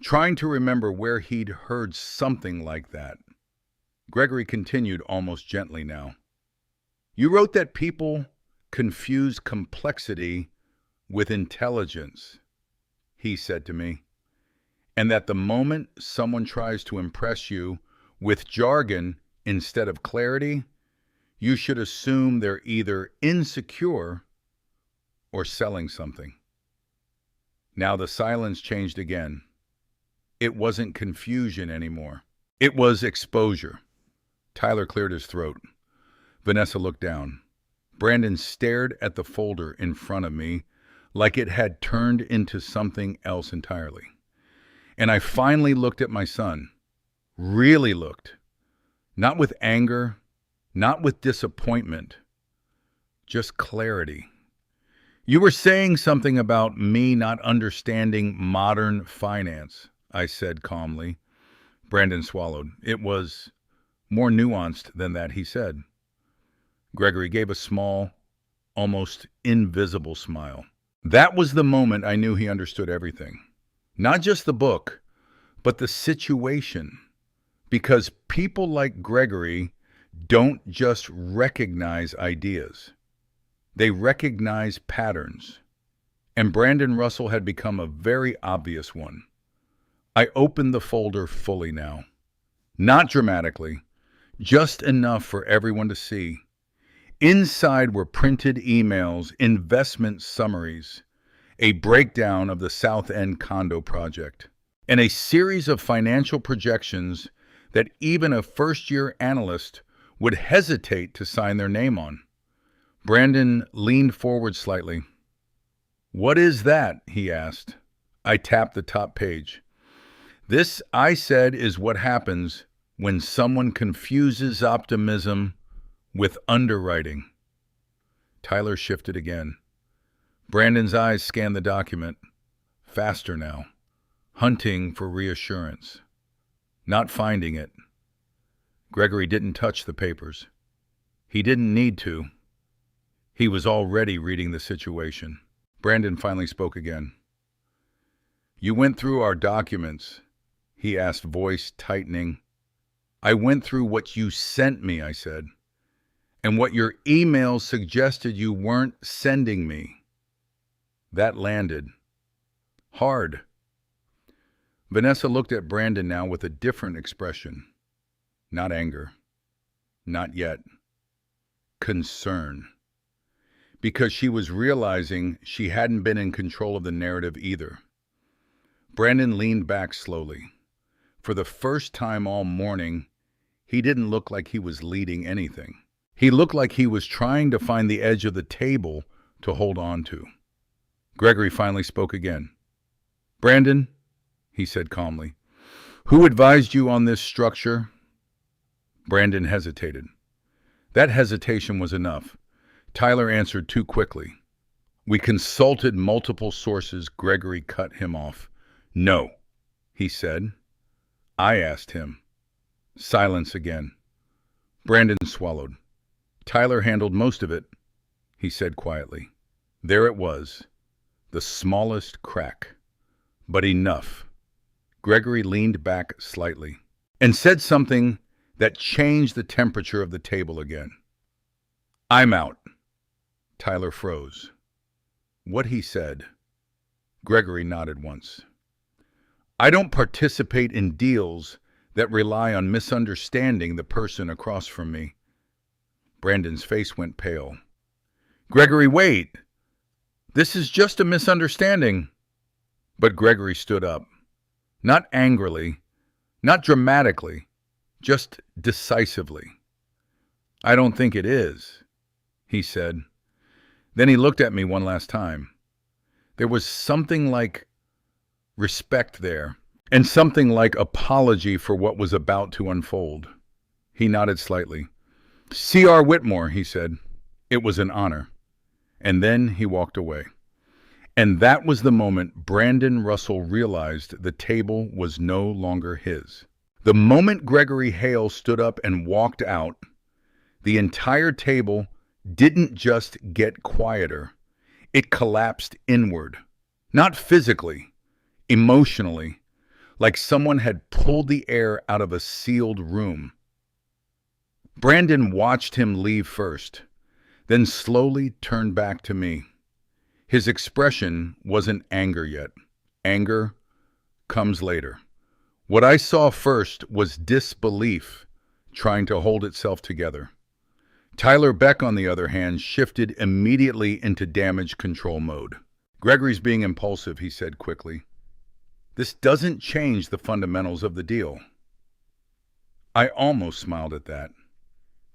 trying to remember where he'd heard something like that. Gregory continued almost gently now. You wrote that people confuse complexity with intelligence, he said to me, and that the moment someone tries to impress you with jargon instead of clarity, you should assume they're either insecure or selling something. Now the silence changed again. It wasn't confusion anymore. It was exposure. Tyler cleared his throat. Vanessa looked down. Brandon stared at the folder in front of me like it had turned into something else entirely. And I finally looked at my son. Really looked. Not with anger, not with disappointment, just clarity. You were saying something about me not understanding modern finance, I said calmly. Brandon swallowed. It was more nuanced than that, he said. Gregory gave a small, almost invisible smile. That was the moment I knew he understood everything. Not just the book, but the situation. Because people like Gregory don't just recognize ideas. They recognize patterns. And Brandon Russell had become a very obvious one. I opened the folder fully now. Not dramatically, just enough for everyone to see. Inside were printed emails, investment summaries, a breakdown of the South End condo project, and a series of financial projections that even a first-year analyst would hesitate to sign their name on. Brandon leaned forward slightly. What is that? He asked. I tapped the top page. This, I said, is what happens when someone confuses optimism with underwriting. Tyler shifted again. Brandon's eyes scanned the document, faster now, hunting for reassurance, not finding it. Gregory didn't touch the papers. He didn't need to. He was already reading the situation. Brandon finally spoke again. You went through our documents, he asked, voice tightening. I went through what you sent me, I said, and what your emails suggested you weren't sending me. That landed. Hard. Vanessa looked at Brandon now with a different expression. Not anger. Not yet. Concern. Because she was realizing she hadn't been in control of the narrative either. Brandon leaned back slowly. For the first time all morning, he didn't look like he was leading anything. He looked like he was trying to find the edge of the table to hold on to. Gregory finally spoke again. "Brandon," he said calmly, "who advised you on this structure?" Brandon hesitated. That hesitation was enough. Tyler answered too quickly. "We consulted multiple sources." Gregory cut him off. "No," he said. "I asked him." Silence again. Brandon swallowed. "Tyler handled most of it," he said quietly. There it was, the smallest crack, but enough. Gregory leaned back slightly and said something that changed the temperature of the table again. "I'm out." Tyler froze. What he said, Gregory nodded once. "I don't participate in deals that rely on misunderstanding the person across from me." Brandon's face went pale. "Gregory, wait! This is just a misunderstanding." But Gregory stood up. Not angrily, not dramatically, just decisively. "I don't think it is," he said. Then he looked at me one last time. There was something like respect there, and something like apology for what was about to unfold. He nodded slightly. "C.R. Whitmore," he said. "It was an honor." And then he walked away. And that was the moment Brandon Russell realized the table was no longer his. The moment Gregory Hale stood up and walked out, the entire table didn't just get quieter. It collapsed inward. Not physically, emotionally, like someone had pulled the air out of a sealed room. Brandon watched him leave first, then slowly turned back to me. His expression wasn't anger yet. Anger comes later. What I saw first was disbelief trying to hold itself together. Tyler Beck, on the other hand, shifted immediately into damage control mode. "Gregory's being impulsive," he said quickly. "This doesn't change the fundamentals of the deal." I almost smiled at that,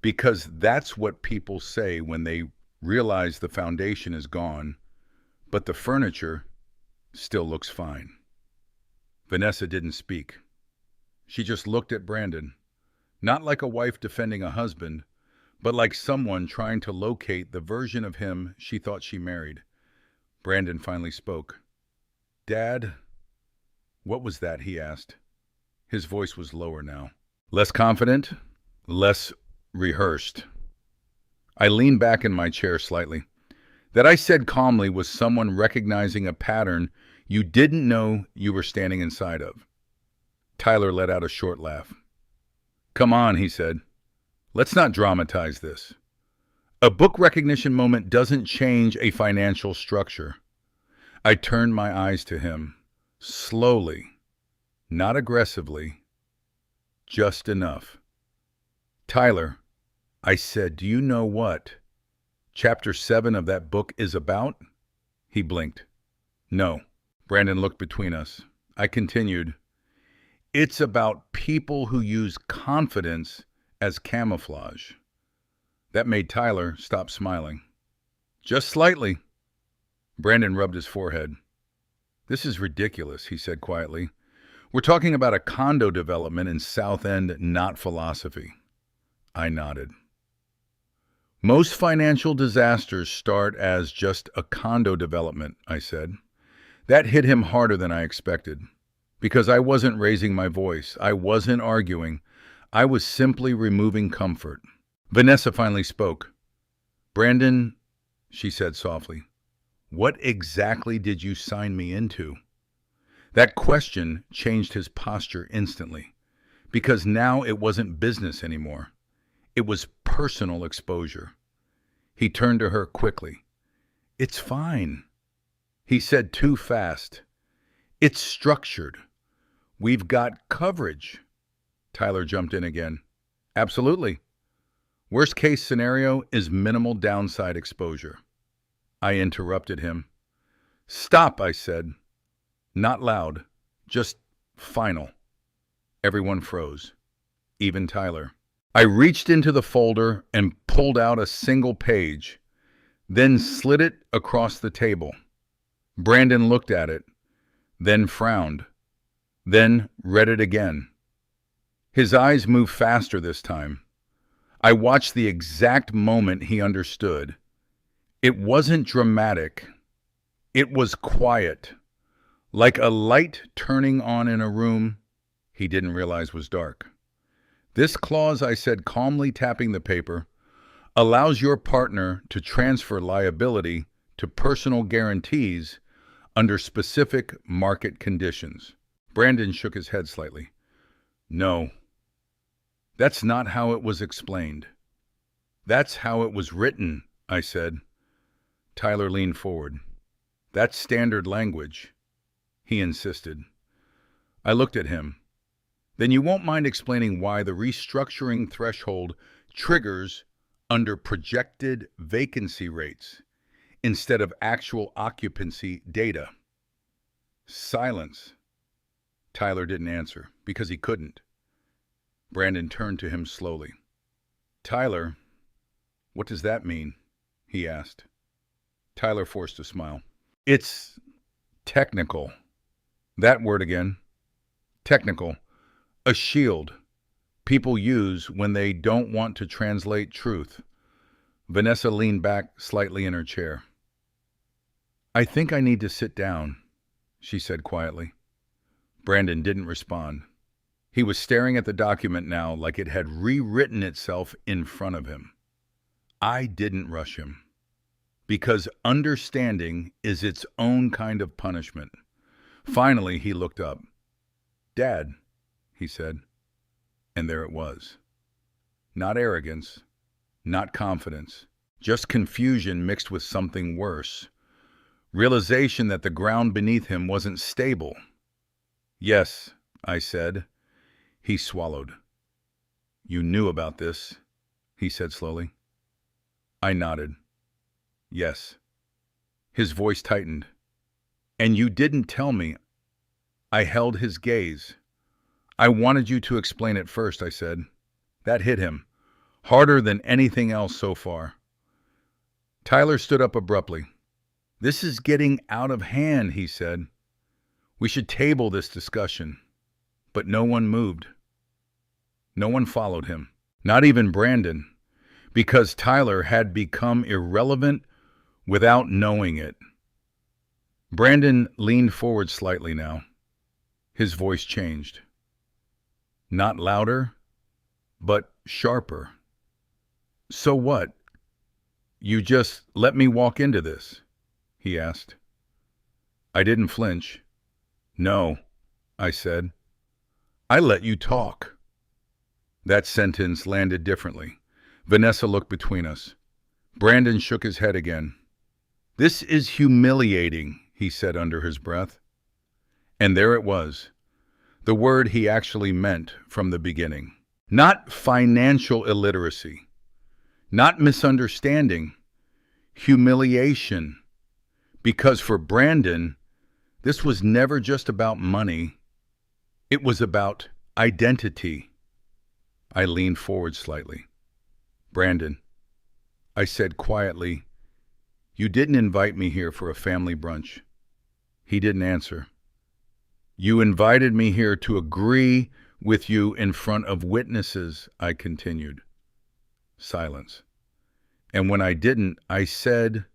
because that's what people say when they realize the foundation is gone, but the furniture still looks fine. Vanessa didn't speak. She just looked at Brandon, not like a wife defending a husband, but like someone trying to locate the version of him she thought she married. Brandon finally spoke. "Dad, what was that?" he asked. His voice was lower now. Less confident, less rehearsed. I leaned back in my chair slightly. That I said calmly was someone recognizing a pattern you didn't know you were standing inside of. Tyler let out a short laugh. "Come on," he said. "Let's not dramatize this. A book recognition moment doesn't change a financial structure." I turned my eyes to him, slowly, not aggressively, just enough. "Tyler," I said, "do you know what Chapter 7 of that book is about?" He blinked. "No." Brandon looked between us. I continued, "It's about people who use confidence as camouflage." That made Tyler stop smiling. "Just slightly." Brandon rubbed his forehead. "This is ridiculous," he said quietly. "We're talking about a condo development in South End, not philosophy." I nodded. "Most financial disasters start as just a condo development," I said. That hit him harder than I expected, because I wasn't raising my voice. I wasn't arguing. I was simply removing comfort. Vanessa finally spoke. "Brandon," she said softly, "what exactly did you sign me into?" That question changed his posture instantly, because now it wasn't business anymore. It was personal exposure. He turned to her quickly. "It's fine," he said too fast. "It's structured. We've got coverage." Tyler jumped in again. "Absolutely. Worst case scenario is minimal downside exposure." I interrupted him. "Stop," I said. Not loud, just final. Everyone froze, even Tyler. I reached into the folder and pulled out a single page, then slid it across the table. Brandon looked at it, then frowned, then read it again. His eyes moved faster this time. I watched the exact moment he understood. It wasn't dramatic. It was quiet, like a light turning on in a room he didn't realize was dark. This clause, I said, calmly tapping the paper, allows your partner to transfer liability to personal guarantees under specific market conditions. Brandon shook his head slightly. No, that's not how it was explained. That's how it was written, I said. Tyler leaned forward. That's standard language, he insisted. I looked at him. Then you won't mind explaining why the restructuring threshold triggers under projected vacancy rates instead of actual occupancy data. Silence. Tyler didn't answer because he couldn't. Brandon turned to him slowly. Tyler, what does that mean? He asked. Tyler forced a smile. It's technical. That word again. Technical. A shield people use when they don't want to translate truth. Vanessa leaned back slightly in her chair. I think I need to sit down, she said quietly. Brandon didn't respond. He was staring at the document now like it had rewritten itself in front of him. I didn't rush him, because understanding is its own kind of punishment. Finally, he looked up. Dad, he said, and there it was. Not arrogance, not confidence, just confusion mixed with something worse. Realization that the ground beneath him wasn't stable. Yes, I said. He swallowed. You knew about this, he said slowly. I nodded. Yes. His voice tightened. And you didn't tell me. I held his gaze. I wanted you to explain it first, I said. That hit him, harder than anything else so far. Tyler stood up abruptly. This is getting out of hand, he said. We should table this discussion. But no one moved. No one followed him, not even Brandon, because Tyler had become irrelevant without knowing it. Brandon leaned forward slightly now. His voice changed. Not louder, but sharper. So what? You just let me walk into this? He asked. I didn't flinch. No, I said. I let you talk. That sentence landed differently. Vanessa looked between us. Brandon shook his head again. This is humiliating, he said under his breath. And there it was. The word he actually meant from the beginning. Not financial illiteracy. Not misunderstanding. Humiliation. Because for Brandon, this was never just about money. It was about identity. I leaned forward slightly. Brandon, I said quietly, you didn't invite me here for a family brunch. He didn't answer. You invited me here to agree with you in front of witnesses, I continued. Silence. And when I didn't, I said,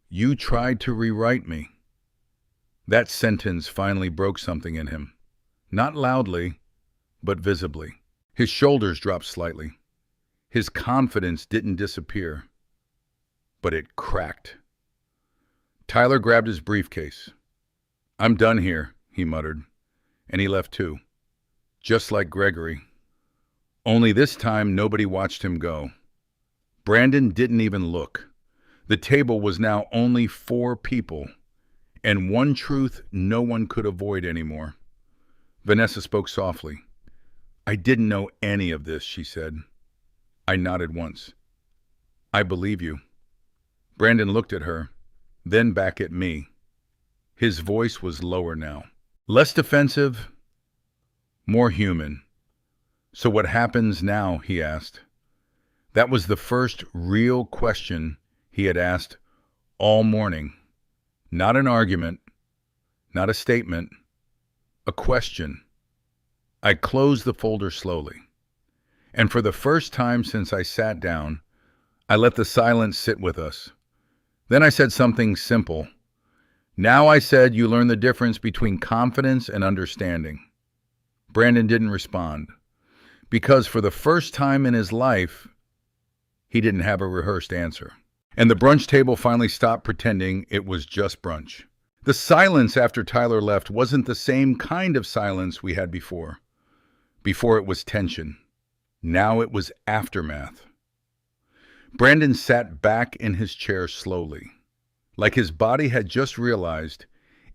you tried to rewrite me. That sentence finally broke something in him. Not loudly, but visibly. His shoulders dropped slightly. His confidence didn't disappear, but it cracked. Tyler grabbed his briefcase. I'm done here, he muttered, and he left too. Just like Gregory. Only this time nobody watched him go. Brandon didn't even look. The table was now only 4 people, and one truth no one could avoid anymore. Vanessa spoke softly. I didn't know any of this, she said. I nodded once. I believe you. Brandon looked at her, then back at me. His voice was lower now. Less defensive, more human. "So what happens now?" he asked. That was the first real question he had asked all morning. Not an argument, not a statement, a question. I closed the folder slowly, and for the first time since I sat down, I let the silence sit with us. Then I said something simple. "Now," I said, "you learn the difference between confidence and understanding." Brandon didn't respond, because for the first time in his life, he didn't have a rehearsed answer. And the brunch table finally stopped pretending it was just brunch. The silence after Tyler left wasn't the same kind of silence we had before. Before it was tension. Now it was aftermath. Brandon sat back in his chair slowly, like his body had just realized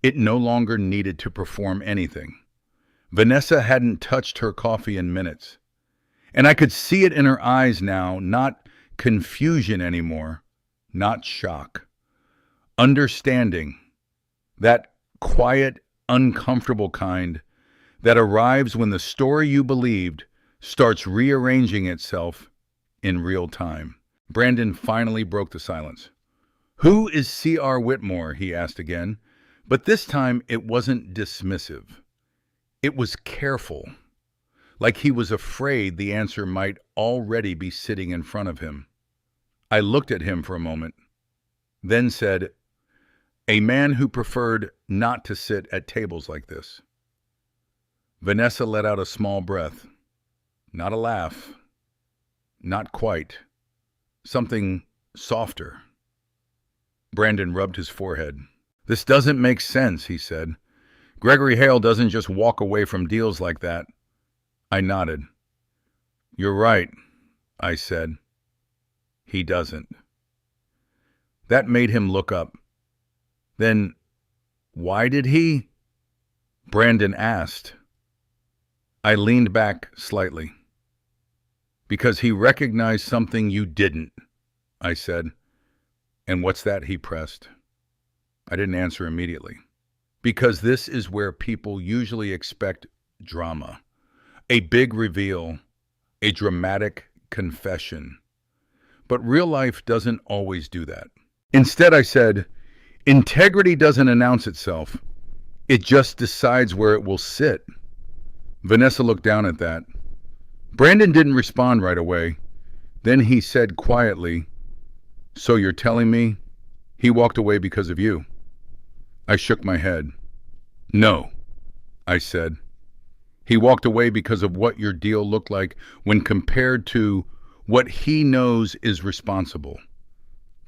it no longer needed to perform anything. Vanessa hadn't touched her coffee in minutes, and I could see it in her eyes now, not confusion anymore, not shock. Understanding, that quiet, uncomfortable kind that arrives when the story you believed starts rearranging itself in real time. Brandon finally broke the silence. "Who is C.R. Whitmore?" he asked again, but this time it wasn't dismissive. It was careful, like he was afraid the answer might already be sitting in front of him. I looked at him for a moment, then said, "A man who preferred not to sit at tables like this." Vanessa let out a small breath. Not a laugh. Not quite. Something softer. Brandon rubbed his forehead. "This doesn't make sense," he said. "Gregory Hale doesn't just walk away from deals like that." I nodded. "You're right," I said. "He doesn't." That made him look up. "Then why did he?" Brandon asked. I leaned back slightly. "Because he recognized something you didn't," I said. "And what's that?" he pressed. I didn't answer immediately. "Because this is where people usually expect drama. A big reveal, a dramatic confession. But real life doesn't always do that." Instead, I said, "Integrity doesn't announce itself. It just decides where it will sit." Vanessa looked down at that. Brandon didn't respond right away. Then he said quietly, "So you're telling me he walked away because of you?" I shook my head. "No," I said. "He walked away because of what your deal looked like when compared to what he knows is responsible."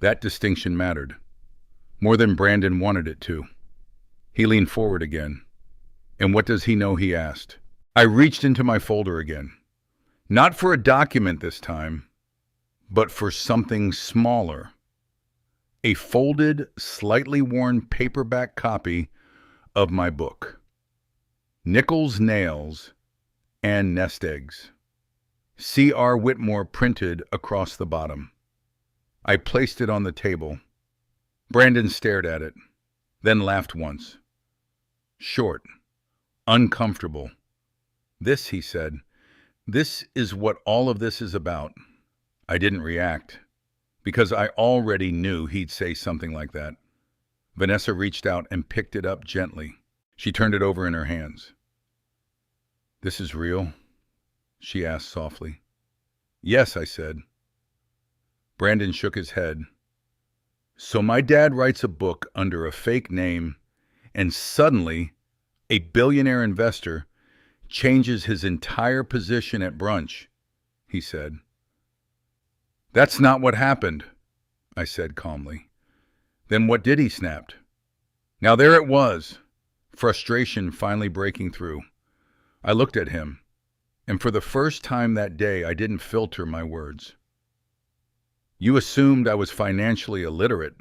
That distinction mattered, more than Brandon wanted it to. He leaned forward again. "And what does he know?" he asked. I reached into my folder again. Not for a document this time, but for something smaller. A folded, slightly worn paperback copy of my book. Nichols Nails and Nest Eggs. C.R. Whitmore printed across the bottom. I placed it on the table. Brandon stared at it, then laughed once. Short, uncomfortable. "This," he said, "this is what all of this is about." I didn't react, because I already knew he'd say something like that. Vanessa reached out and picked it up gently. She turned it over in her hands. "This is real?" she asked softly. "Yes," I said. Brandon shook his head. "So my dad writes a book under a fake name, and suddenly a billionaire investor changes his entire position at Brunch," he said. "That's not what happened," I said calmly. "Then what did?" he snapped. Now there it was, frustration finally breaking through. I looked at him, and for the first time that day I didn't filter my words. "You assumed I was financially illiterate,"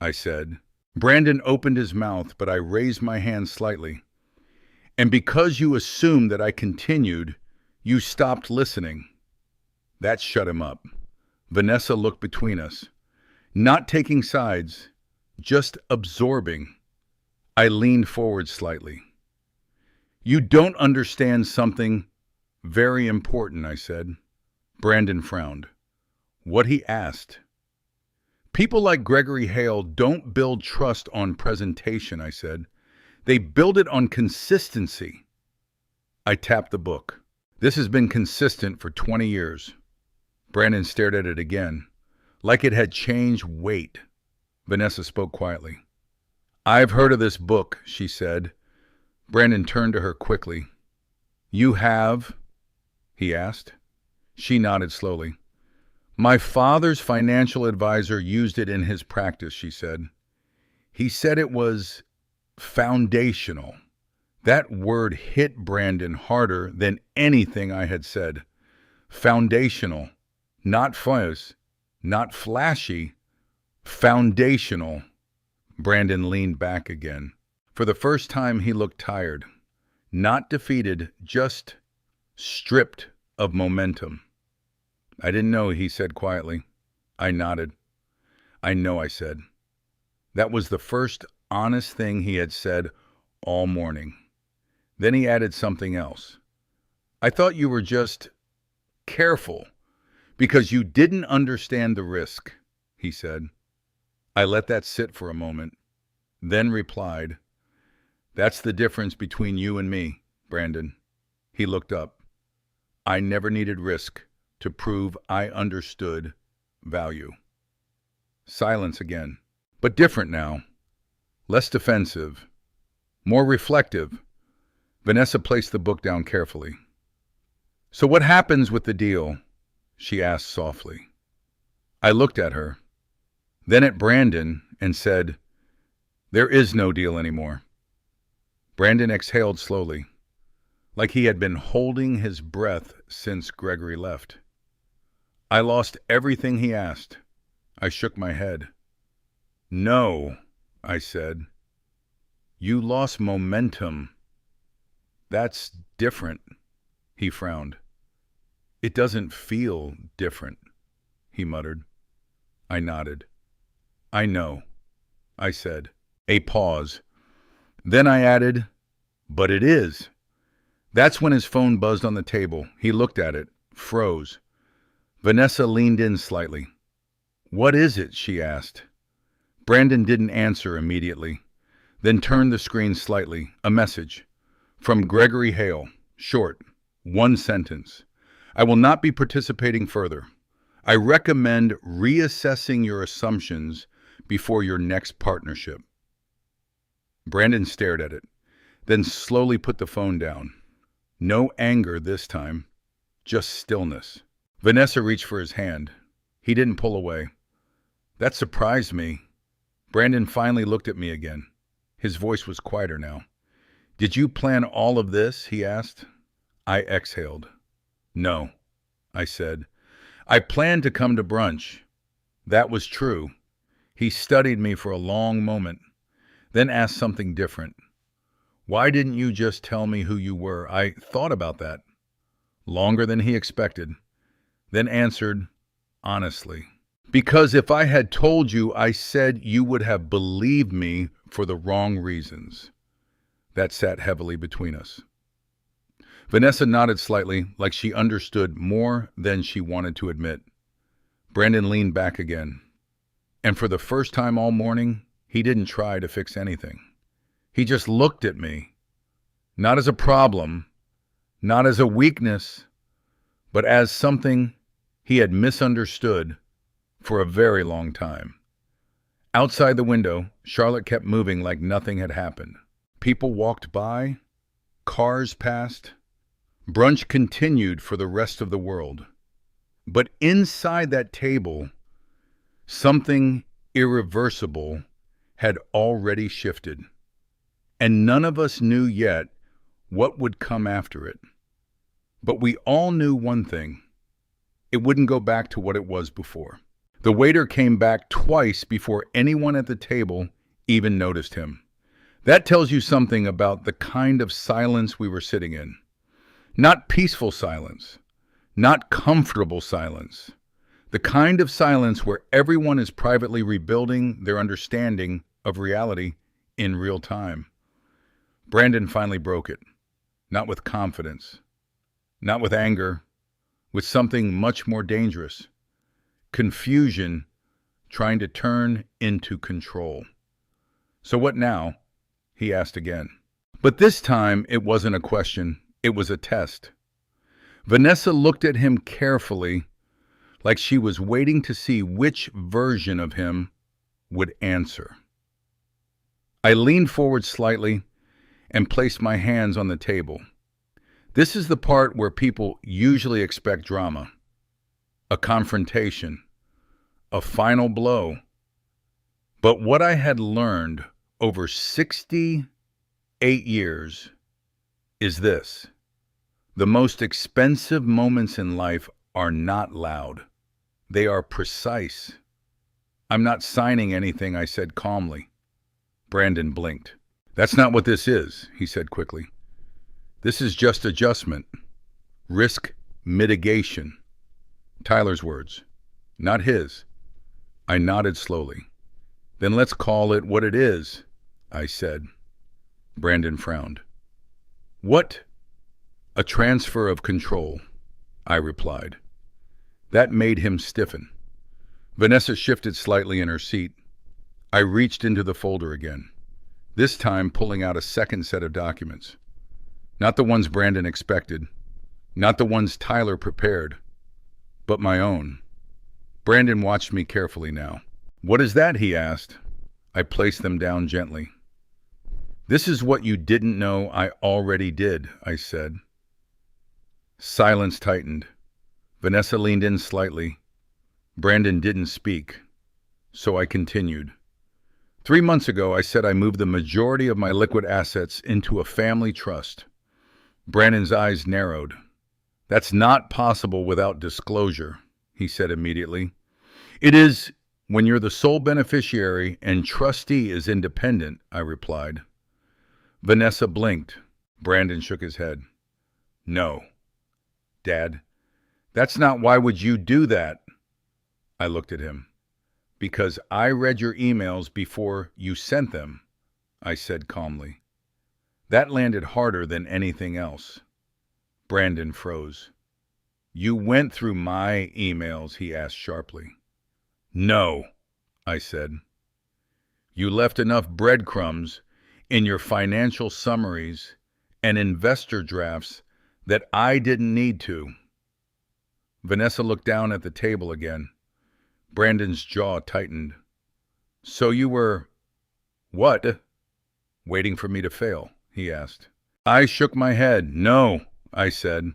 I said. Brandon opened his mouth, but I raised my hand slightly. "And because you assumed that I continued, you stopped listening." That shut him up. Vanessa looked between us, not taking sides, just absorbing. I leaned forward slightly. "You don't understand something Very important, I said. Brandon frowned. What he asked. People like Gregory Hale don't build trust on presentation, I said. They build it on consistency. I tapped the book. This has been consistent for 20 years. Brandon stared at it again, like it had changed weight. Vanessa spoke quietly. I've heard of this book, she said. Brandon turned to her quickly. You have? He asked. She nodded slowly. My father's financial advisor used it in his practice, she said. He said it was foundational. That word hit Brandon harder than anything I had said. Foundational. Not fuzz, not flashy. Foundational. Brandon leaned back again. For the first time, he looked tired. Not defeated, just stripped of momentum. I didn't know, he said quietly. I nodded. I know, I said. That was the first honest thing he had said all morning. Then he added something else. I thought you were just careful because you didn't understand the risk, he said. I let that sit for a moment, then replied, That's the difference between you and me, Brandon. He looked up. I never needed risk to prove I understood value. Silence again, but different now. Less defensive, more reflective. Vanessa placed the book down carefully. So what happens with the deal? She asked softly. I looked at her, then at Brandon, and said, There is no deal anymore. Brandon exhaled slowly, like he had been holding his breath since Gregory left. I lost everything he asked. I shook my head. No, I said. You lost momentum. That's different, he frowned. It doesn't feel different, he muttered. I nodded. I know, I said. A pause. Then I added, but it is. That's when his phone buzzed on the table. He looked at it, froze. Vanessa leaned in slightly. What is it? She asked. Brandon didn't answer immediately, then turned the screen slightly. A message. From Gregory Hale. Short. 1 sentence. I will not be participating further. I recommend reassessing your assumptions before your next partnership. Brandon stared at it, then slowly put the phone down. No anger this time, just stillness. Vanessa reached for his hand. He didn't pull away. That surprised me. Brandon finally looked at me again. His voice was quieter now. Did you plan all of this? He asked. I exhaled. No, I said. I planned to come to brunch. That was true. He studied me for a long moment, then asked something different. Why didn't you just tell me who you were? I thought about that. Longer than he expected, then answered honestly. Because if I had told you, I said you would have believed me for the wrong reasons. That sat heavily between us. Vanessa nodded slightly, like she understood more than she wanted to admit. Brandon leaned back again. And for the first time all morning, he didn't try to fix anything. He just looked at me, not as a problem, not as a weakness, but as something he had misunderstood for a very long time. Outside the window, Charlotte kept moving like nothing had happened. People walked by, cars passed. Brunch continued for the rest of the world. But inside that table, something irreversible had already shifted. And none of us knew yet what would come after it. But we all knew one thing. It wouldn't go back to what it was before. The waiter came back twice before anyone at the table even noticed him. That tells you something about the kind of silence we were sitting in. Not peaceful silence, not comfortable silence. The kind of silence where everyone is privately rebuilding their understanding of reality in real time. Brandon finally broke it, not with confidence, Not with anger, with something much more dangerous. Confusion trying to turn into control. So what now? He asked again. But this time it wasn't a question, it was a test. Vanessa looked at him carefully, like she was waiting to see which version of him would answer. I leaned forward slightly and placed my hands on the table. This is the part where people usually expect drama, a confrontation, a final blow. But what I had learned over 68 years is this: the most expensive moments in life are not loud. They are precise. I'm not signing anything, I said calmly. Brandon blinked. That's not what this is, he said quickly. This is just adjustment. Risk mitigation. Tyler's words, not his. I nodded slowly. Then let's call it what it is, I said. Brandon frowned. What? A transfer of control, I replied. That made him stiffen. Vanessa shifted slightly in her seat. I reached into the folder again, this time pulling out a second set of documents. Not the ones Brandon expected, not the ones Tyler prepared, but my own. Brandon watched me carefully now. What is that? He asked. I placed them down gently. This is what you didn't know I already did, I said. Silence tightened. Vanessa leaned in slightly. Brandon didn't speak, so I continued. 3 months ago, I said I moved the majority of my liquid assets into a family trust. Brandon's eyes narrowed. That's not possible without disclosure, he said immediately. It is when you're the sole beneficiary and trustee is independent, I replied. Vanessa blinked. Brandon shook his head. No. Dad, that's not why would you do that? I looked at him. Because I read your emails before you sent them, I said calmly. That landed harder than anything else. Brandon froze. You went through my emails, he asked sharply. No, I said. You left enough breadcrumbs in your financial summaries and investor drafts that I didn't need to. Vanessa looked down at the table again. Brandon's jaw tightened. So you were, what? Waiting for me to fail, he asked. I shook my head. No, I said.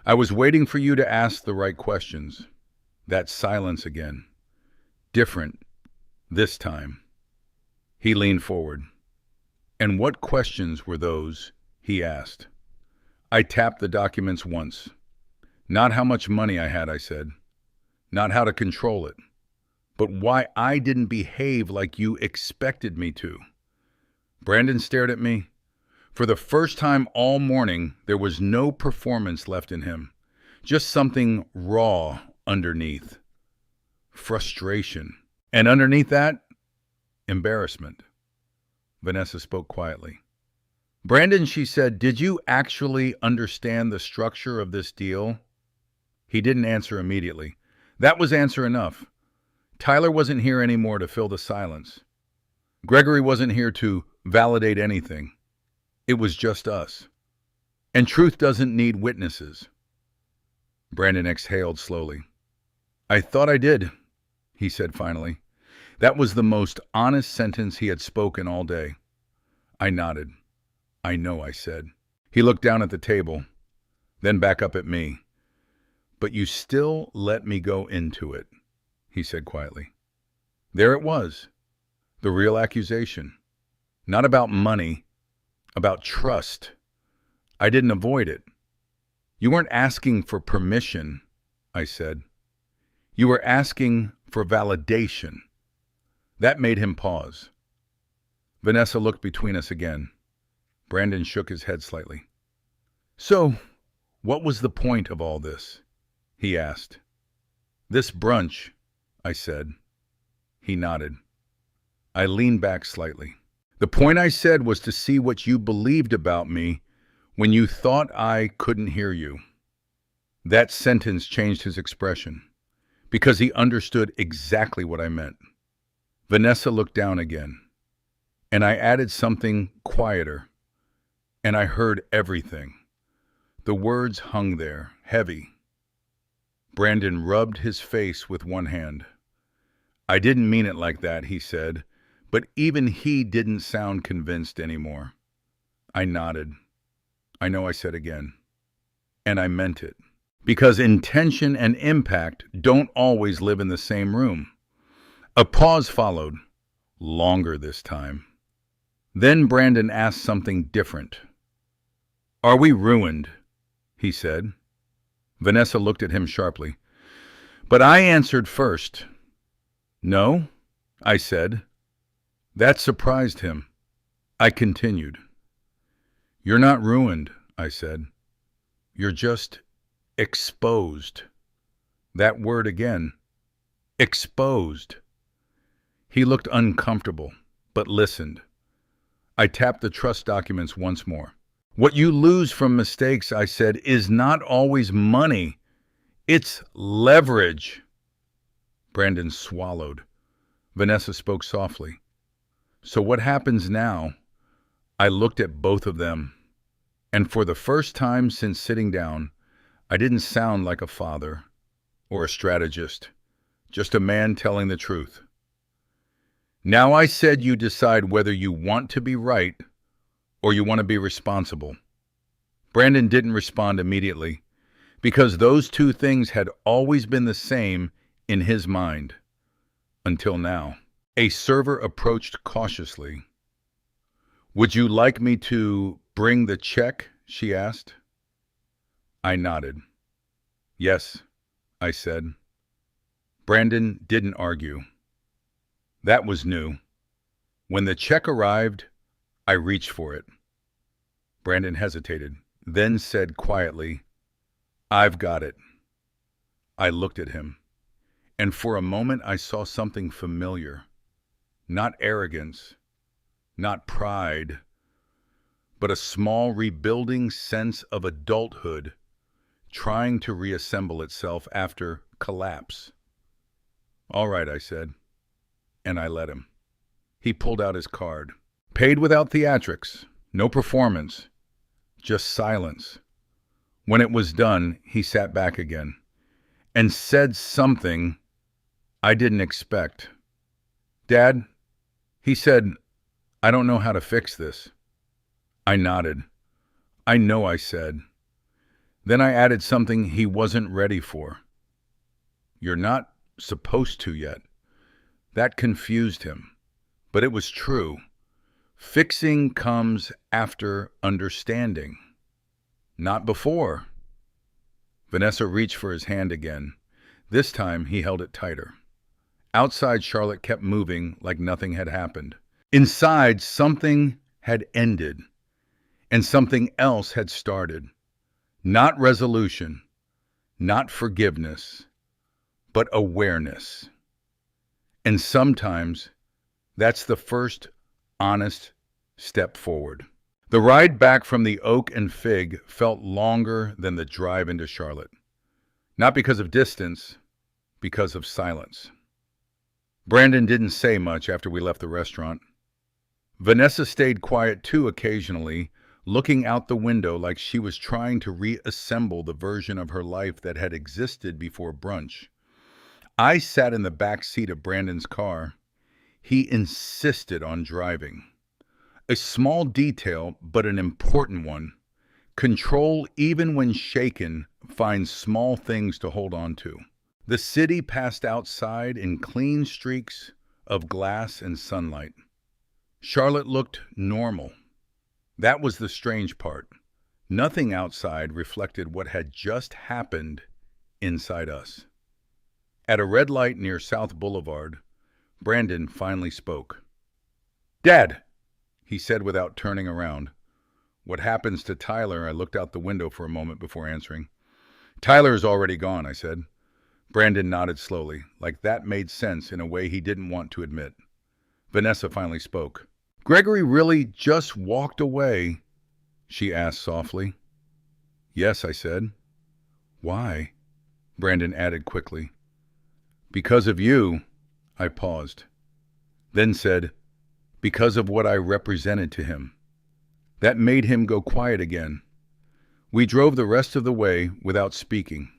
I was waiting for you to ask the right questions. That silence again. Different, this time. He leaned forward. And what questions were those? He asked. I tapped the documents once. Not how much money I had, I said. Not how to control it, but why I didn't behave like you expected me to. Brandon stared at me. For the first time all morning, there was no performance left in him, just something raw underneath. Frustration. And underneath that, embarrassment. Vanessa spoke quietly. Brandon, she said, did you actually understand the structure of this deal? He didn't answer immediately. That was answer enough. Tyler wasn't here anymore to fill the silence. Gregory wasn't here to validate anything. It was just us. And truth doesn't need witnesses. Brandon exhaled slowly. I thought I did, he said finally. That was the most honest sentence he had spoken all day. I nodded. I know, I said. He looked down at the table, then back up at me. But you still let me go into it, he said quietly. There it was, the real accusation. Not about money, about trust. I didn't avoid it. You weren't asking for permission, I said. You were asking for validation. That made him pause. Vanessa looked between us again. Brandon shook his head slightly. So, what was the point of all this? He asked. This brunch, I said. He nodded. I leaned back slightly. The point I said was to see what you believed about me when you thought I couldn't hear you. That sentence changed his expression, because he understood exactly what I meant. Vanessa looked down again, and I added something quieter, and I heard everything. The words hung there, heavy. Brandon rubbed his face with one hand. I didn't mean it like that, he said, but even he didn't sound convinced anymore. I nodded. I know I said again. And I meant it. Because intention and impact don't always live in the same room. A pause followed, longer this time. Then Brandon asked something different. Are we ruined? He said. Vanessa looked at him sharply. But I answered first. No, I said. That surprised him. I continued. You're not ruined, I said. You're just exposed. That word again. Exposed. He looked uncomfortable, but listened. I tapped the trust documents once more. What you lose from mistakes, I said, is not always money. It's leverage. Brandon swallowed. Vanessa spoke softly. So what happens now? I looked at both of them, and for the first time since sitting down, I didn't sound like a father or a strategist, just a man telling the truth. Now I said you decide whether you want to be right or you want to be responsible. Brandon didn't respond immediately because those two things had always been the same in his mind until now. A server approached cautiously. Would you like me to bring the check? She asked. I nodded. Yes, I said. Brandon didn't argue. That was new. When the check arrived, I reached for it. Brandon hesitated, then said quietly, I've got it. I looked at him, and for a moment I saw something familiar. Not arrogance, not pride, but a small rebuilding sense of adulthood trying to reassemble itself after collapse. All right, I said, and I let him. He pulled out his card. Paid without theatrics, no performance, just silence. When it was done, he sat back again and said something I didn't expect. Dad, he said, I don't know how to fix this. I nodded. I know, I said. Then I added something he wasn't ready for. You're not supposed to yet. That confused him, but it was true. Fixing comes after understanding, not before. Vanessa reached for his hand again. This time he held it tighter. Outside, Charlotte kept moving like nothing had happened. Inside, something had ended, and something else had started. Not resolution, not forgiveness, but awareness. And sometimes that's the first honest step forward. The ride back from the Oak and Fig felt longer than the drive into Charlotte. Not because of distance, because of silence. Brandon didn't say much after we left the restaurant. Vanessa stayed quiet too occasionally, looking out the window like she was trying to reassemble the version of her life that had existed before brunch. I sat in the back seat of Brandon's car. He insisted on driving. A small detail, but an important one. Control, even when shaken, finds small things to hold on to. The city passed outside in clean streaks of glass and sunlight. Charlotte looked normal. That was the strange part. Nothing outside reflected what had just happened inside us. At a red light near South Boulevard, Brandon finally spoke. Dad, he said without turning around. What happens to Tyler? I looked out the window for a moment before answering. Tyler's already gone, I said. Brandon nodded slowly, like that made sense in a way he didn't want to admit. Vanessa finally spoke. Gregory really just walked away, she asked softly. Yes, I said. Why? Brandon added quickly. Because of you, I paused, then said, because of what I represented to him. That made him go quiet again. We drove the rest of the way without speaking.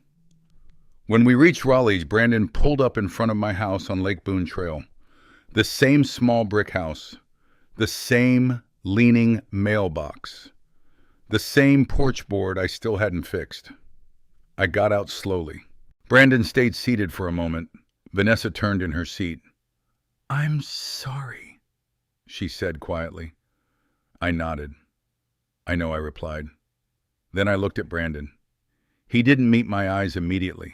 When we reached Raleigh, Brandon pulled up in front of my house on Lake Boone Trail. The same small brick house, the same leaning mailbox, the same porch board I still hadn't fixed. I got out slowly. Brandon stayed seated for a moment. Vanessa turned in her seat. I'm sorry, she said quietly. I nodded. I know, I replied. Then I looked at Brandon. He didn't meet my eyes immediately.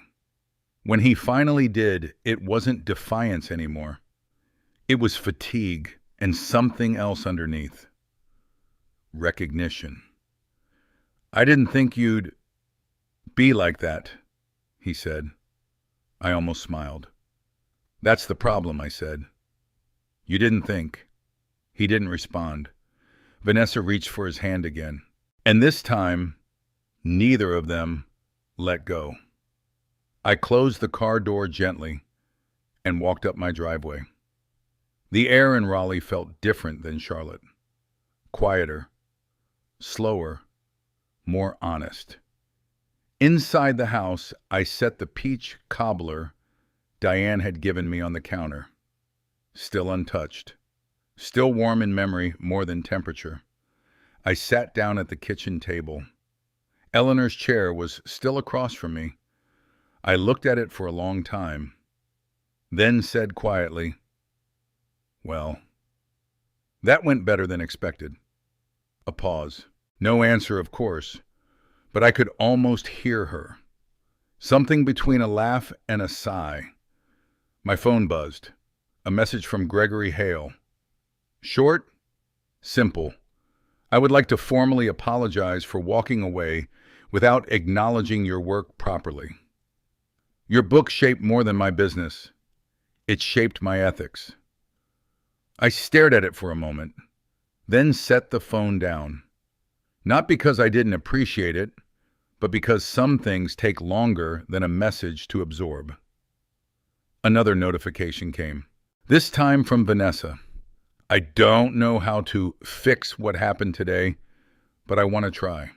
When he finally did, it wasn't defiance anymore. It was fatigue and something else underneath. Recognition. I didn't think you'd be like that, he said. I almost smiled. That's the problem, I said. You didn't think. He didn't respond. Vanessa reached for his hand again. And this time, neither of them let go. I closed the car door gently and walked up my driveway. The air in Raleigh felt different than Charlotte. Quieter, slower, more honest. Inside the house, I set the peach cobbler Diane had given me on the counter. Still untouched. Still warm in memory more than temperature. I sat down at the kitchen table. Eleanor's chair was still across from me. I looked at it for a long time, then said quietly, well, that went better than expected. A pause. No answer, of course, but I could almost hear her. Something between a laugh and a sigh. My phone buzzed. A message from Gregory Hale. Short, simple. I would like to formally apologize for walking away without acknowledging your work properly. Your book shaped more than my business. It shaped my ethics. I stared at it for a moment, then set the phone down. Not because I didn't appreciate it, but because some things take longer than a message to absorb. Another notification came, this time from Vanessa. I don't know how to fix what happened today, but I want to try.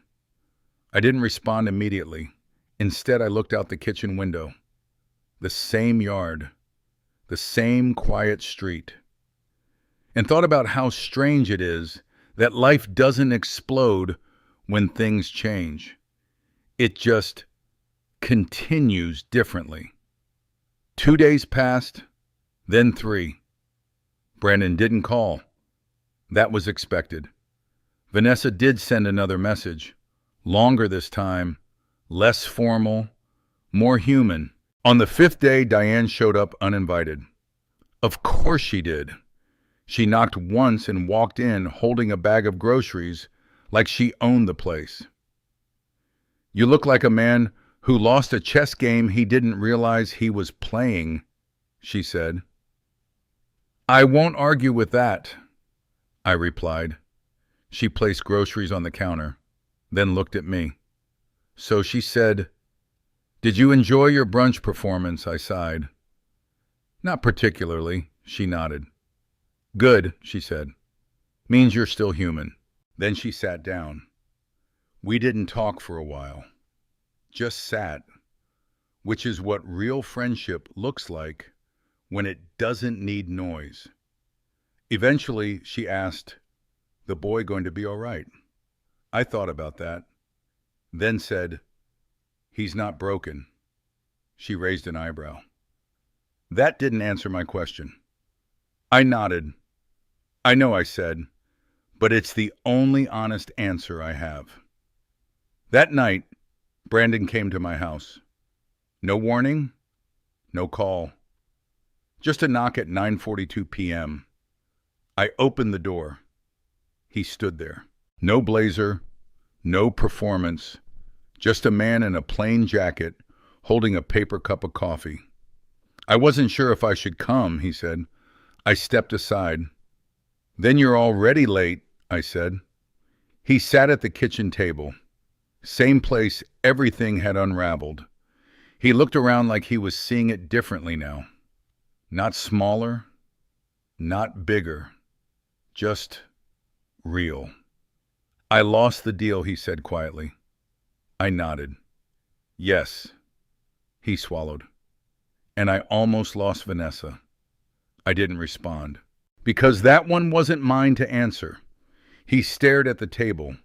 I didn't respond immediately. Instead, I looked out the kitchen window. The same yard, the same quiet street, and thought about how strange it is that life doesn't explode when things change. It just continues differently. 2 days passed, then 3. Brandon didn't call. That was expected. Vanessa did send another message, longer this time, less formal, more human. On the 5th day, Diane showed up uninvited. Of course she did. She knocked once and walked in holding a bag of groceries like she owned the place. You look like a man who lost a chess game he didn't realize he was playing, she said. I won't argue with that, I replied. She placed groceries on the counter, then looked at me. So she said, did you enjoy your brunch performance? I sighed. Not particularly, she nodded. Good, she said. Means you're still human. Then she sat down. We didn't talk for a while. Just sat, which is what real friendship looks like when it doesn't need noise. Eventually, she asked, the boy going to be all right? I thought about that, then said, he's not broken. She raised an eyebrow. That didn't answer my question. I nodded. I know, I said, but it's the only honest answer I have. That night, Brandon came to my house. No warning, no call. Just a knock at 9:42 p.m. I opened the door. He stood there. No blazer, no performance, just a man in a plain jacket holding a paper cup of coffee. I wasn't sure if I should come, he said. I stepped aside. Then you're already late, I said. He sat at the kitchen table, Same place, everything had unraveled. He looked around like he was seeing it differently now. Not smaller, not bigger, just real. I lost the deal, he said quietly. I nodded. Yes, he swallowed. And I almost lost Vanessa. I didn't respond. Because that one wasn't mine to answer. He stared at the table.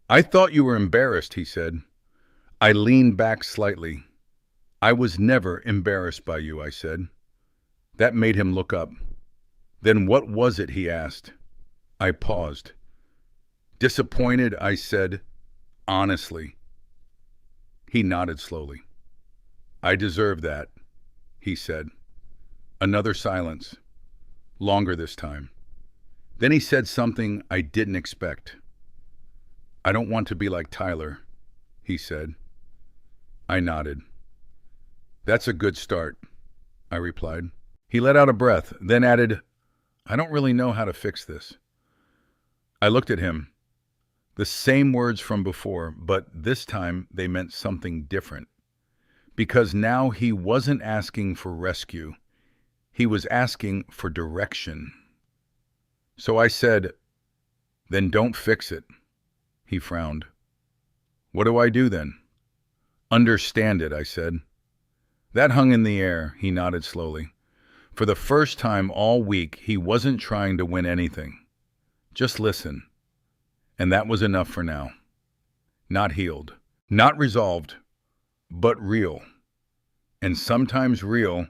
I thought you were embarrassed, he said. I leaned back slightly. I was never embarrassed by you, I said. That made him look up. Then what was it, he asked. I paused. Disappointed, I said, honestly. He nodded slowly. I deserve that, he said. Another silence. Longer this time. Then he said something I didn't expect. I don't want to be like Tyler, he said. I nodded. That's a good start, I replied. He let out a breath, then added, I don't really know how to fix this. I looked at him. The same words from before, but this time they meant something different. Because now he wasn't asking for rescue. He was asking for direction. So I said, then don't fix it. He frowned. What do I do then? Understand it, I said. That hung in the air, he nodded slowly. For the first time all week, he wasn't trying to win anything. Just listen. And that was enough for now. Not healed, not resolved, but real. And sometimes real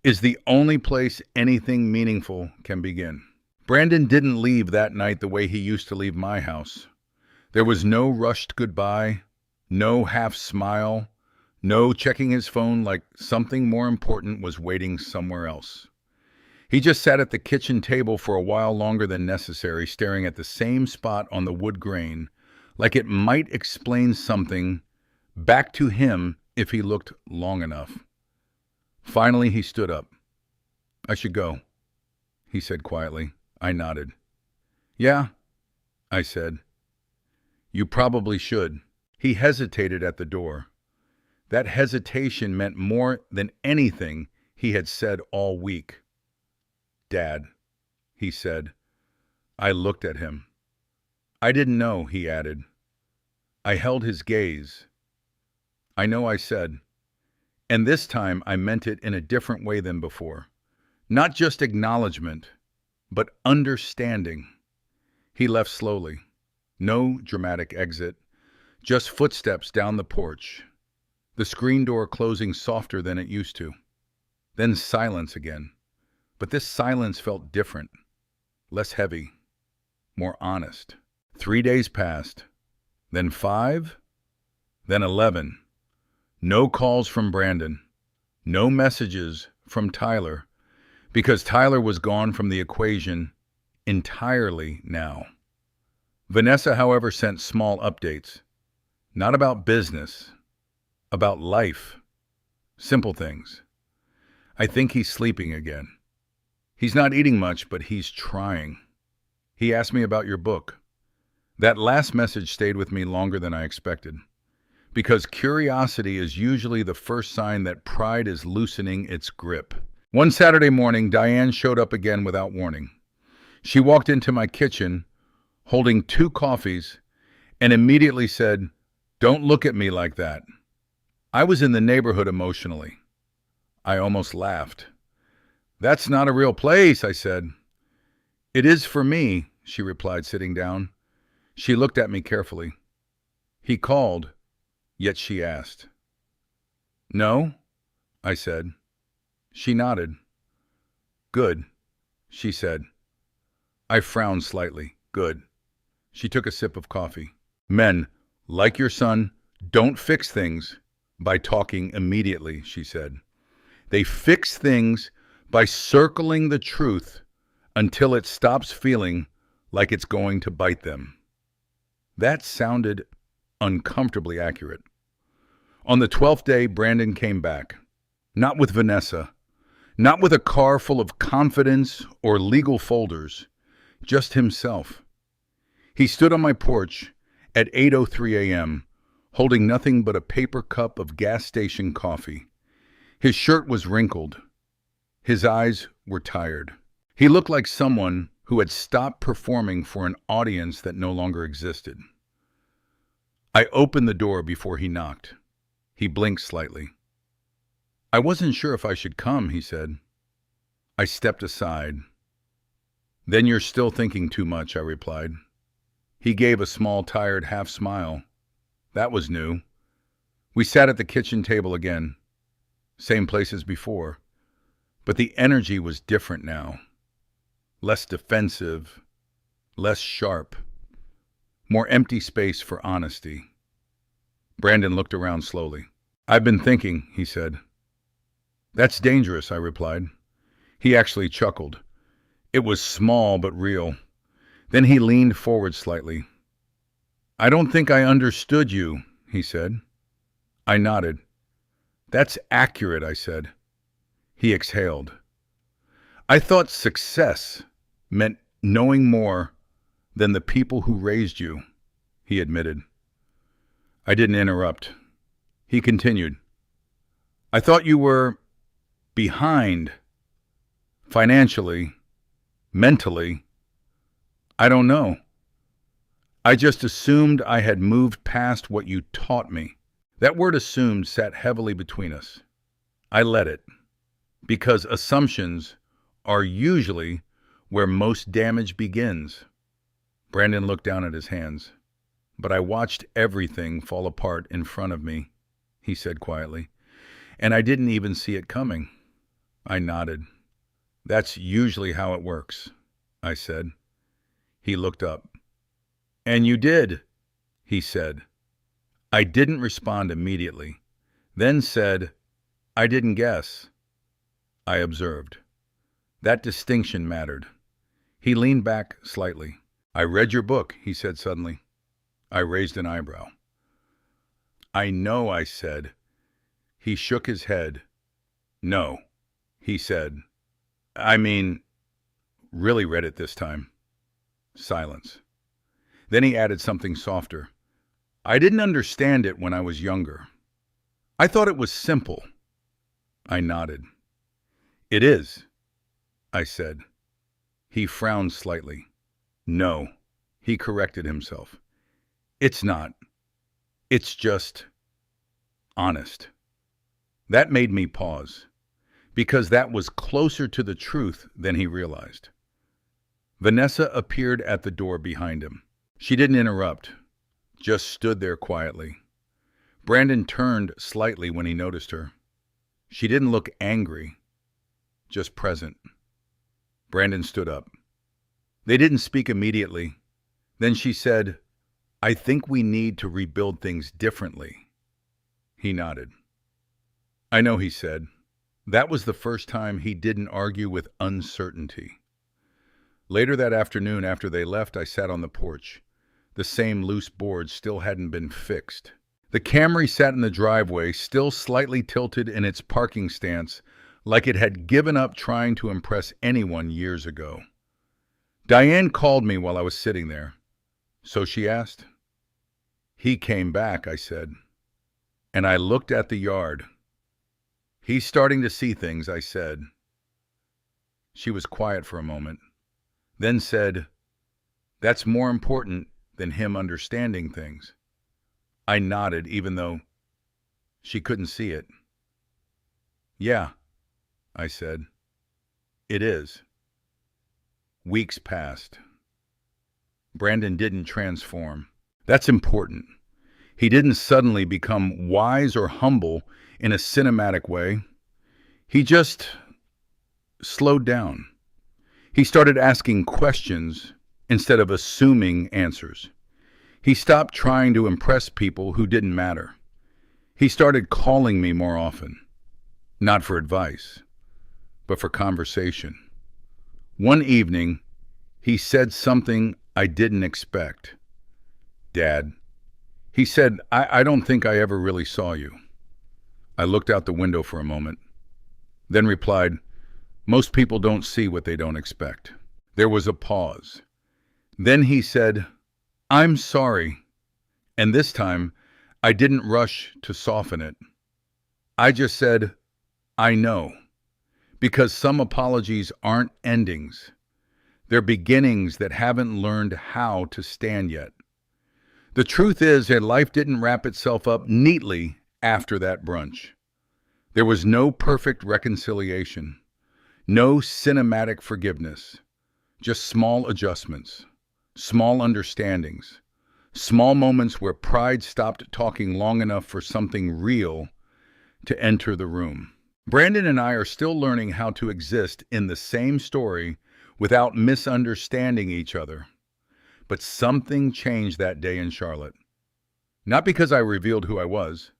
is the only place anything meaningful can begin. Brandon didn't leave that night the way he used to leave my house. There was no rushed goodbye, no half smile, no checking his phone like something more important was waiting somewhere else. He just sat at the kitchen table for a while longer than necessary, staring at the same spot on the wood grain, like it might explain something back to him if he looked long enough. Finally, he stood up. I should go, he said quietly. I nodded. Yeah, I said. You probably should. He hesitated at the door. That hesitation meant more than anything he had said all week. Dad, he said. I looked at him. I didn't know, he added. I held his gaze. I know, I said. And this time I meant it in a different way than before. Not just acknowledgement, but understanding. He left slowly. No dramatic exit, just footsteps down the porch. The screen door closing softer than it used to. Then silence again. But this silence felt different, less heavy, more honest. 3 days passed, then 5, then 11. No calls from Brandon, no messages from Tyler, because Tyler was gone from the equation entirely now. Vanessa, however, sent small updates, not about business, about life, simple things. I think he's sleeping again. He's not eating much, but he's trying. He asked me about your book. That last message stayed with me longer than I expected, because curiosity is usually the first sign that pride is loosening its grip. One Saturday morning, Diane showed up again without warning. She walked into my kitchen, holding 2 coffees, and immediately said, "Don't look at me like that." I was in the neighborhood emotionally. I almost laughed. "That's not a real place," I said. "It is for me," she replied, sitting down. She looked at me carefully. He called, yet she asked. "No," I said. She nodded. "Good," she said. I frowned slightly. "Good." She took a sip of coffee. "Men, like your son, don't fix things by talking immediately," she said. "They fix things by circling the truth until it stops feeling like it's going to bite them." That sounded uncomfortably accurate. On the 12th day, Brandon came back. Not with Vanessa. Not with a car full of confidence or legal folders. Just himself. He stood on my porch at 8:03 a.m., holding nothing but a paper cup of gas station coffee. His shirt was wrinkled. His eyes were tired. He looked like someone who had stopped performing for an audience that no longer existed. I opened the door before he knocked. He blinked slightly. "I wasn't sure if I should come," he said. I stepped aside. "Then you're still thinking too much," I replied. He gave a small, tired half smile. That was new. We sat at the kitchen table again. Same place as before. But the energy was different now. Less defensive, less sharp, more empty space for honesty. Brandon looked around slowly. "I've been thinking," he said. "That's dangerous," I replied. He actually chuckled. It was small but real. Then he leaned forward slightly. "I don't think I understood you," he said. I nodded. "That's accurate," I said. He exhaled. "I thought success meant knowing more than the people who raised you," he admitted. I didn't interrupt. He continued. "I thought you were behind, financially, mentally. I don't know. I just assumed I had moved past what you taught me." That word "assumed" sat heavily between us. I let it, because assumptions are usually where most damage begins. Brandon looked down at his hands. "But I watched everything fall apart in front of me," he said quietly, "and I didn't even see it coming." I nodded. "That's usually how it works," I said. He looked up. "And you did," he said. I didn't respond immediately, then said, "I didn't guess." I observed. That distinction mattered. He leaned back slightly. "I read your book," he said suddenly. I raised an eyebrow. "I know," I said. He shook his head. "No," he said. "I mean, really read it this time." Silence. Then he added something softer. "I didn't understand it when I was younger. I thought it was simple." I nodded. "It is," I said. He frowned slightly. "No," he corrected himself. "It's not. It's just honest." That made me pause, because that was closer to the truth than he realized. Vanessa appeared at the door behind him. She didn't interrupt, just stood there quietly. Brandon turned slightly when he noticed her. She didn't look angry, just present. Brandon stood up. They didn't speak immediately. Then she said, "I think we need to rebuild things differently." He nodded. "I know," he said. That was the first time he didn't argue with uncertainty. Later that afternoon, after they left, I sat on the porch. The same loose boards still hadn't been fixed. The Camry sat in the driveway, still slightly tilted in its parking stance, like it had given up trying to impress anyone years ago. Diane called me while I was sitting there. "So?" she asked. "He came back," I said. And I looked at the yard. "He's starting to see things," I said. She was quiet for a moment, then said, "That's more important than him understanding things." I nodded, even though she couldn't see it. "Yeah," I said. "It is." Weeks passed. Brandon didn't transform. That's important. He didn't suddenly become wise or humble in a cinematic way. He just slowed down. He started asking questions instead of assuming answers. He stopped trying to impress people who didn't matter. He started calling me more often, not for advice, but for conversation. One evening, he said something I didn't expect. "Dad," he said, I don't think I ever really saw you." I looked out the window for a moment, then replied, "Most people don't see what they don't expect." There was a pause. Then he said, "I'm sorry." And this time, I didn't rush to soften it. I just said, I know, because some apologies aren't endings. They're beginnings that haven't learned how to stand yet. The truth is that life didn't wrap itself up neatly after that brunch. There was no perfect reconciliation, no cinematic forgiveness, just small adjustments, small understandings, small moments where pride stopped talking long enough for something real to enter the room. Brandon and I are still learning how to exist in the same story without misunderstanding each other. But something changed that day in Charlotte. Not because I revealed who I was,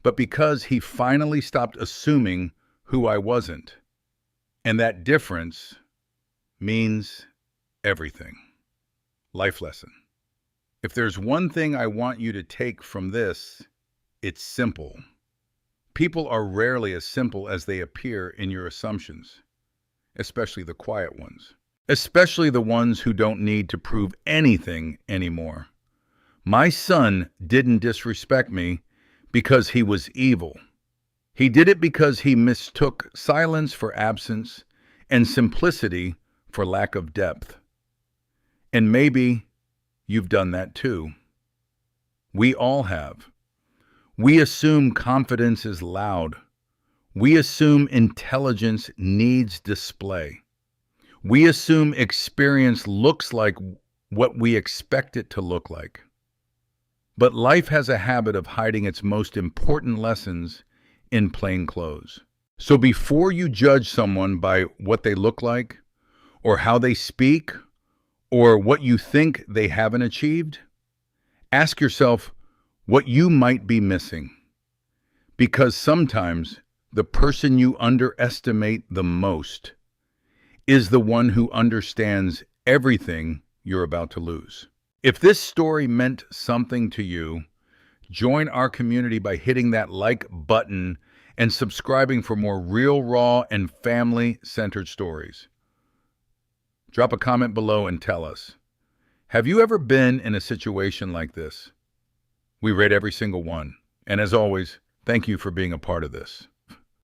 but because he finally stopped assuming who I wasn't. And that difference means everything. Life lesson. If there's one thing I want you to take from this, it's simple. People are rarely as simple as they appear in your assumptions, especially the quiet ones, especially the ones who don't need to prove anything anymore. My son didn't disrespect me because he was evil. He did it because he mistook silence for absence and simplicity for lack of depth. And maybe you've done that too. We all have. We assume confidence is loud. We assume intelligence needs display. We assume experience looks like what we expect it to look like. But life has a habit of hiding its most important lessons in plain clothes. So before you judge someone by what they look like, or how they speak, or what you think they haven't achieved, ask yourself what you might be missing. Because sometimes the person you underestimate the most is the one who understands everything you're about to lose. If this story meant something to you, join our community by hitting that like button and subscribing for more real, raw, and family-centered stories. Drop a comment below and tell us, have you ever been in a situation like this? We read every single one. And as always, thank you for being a part of this.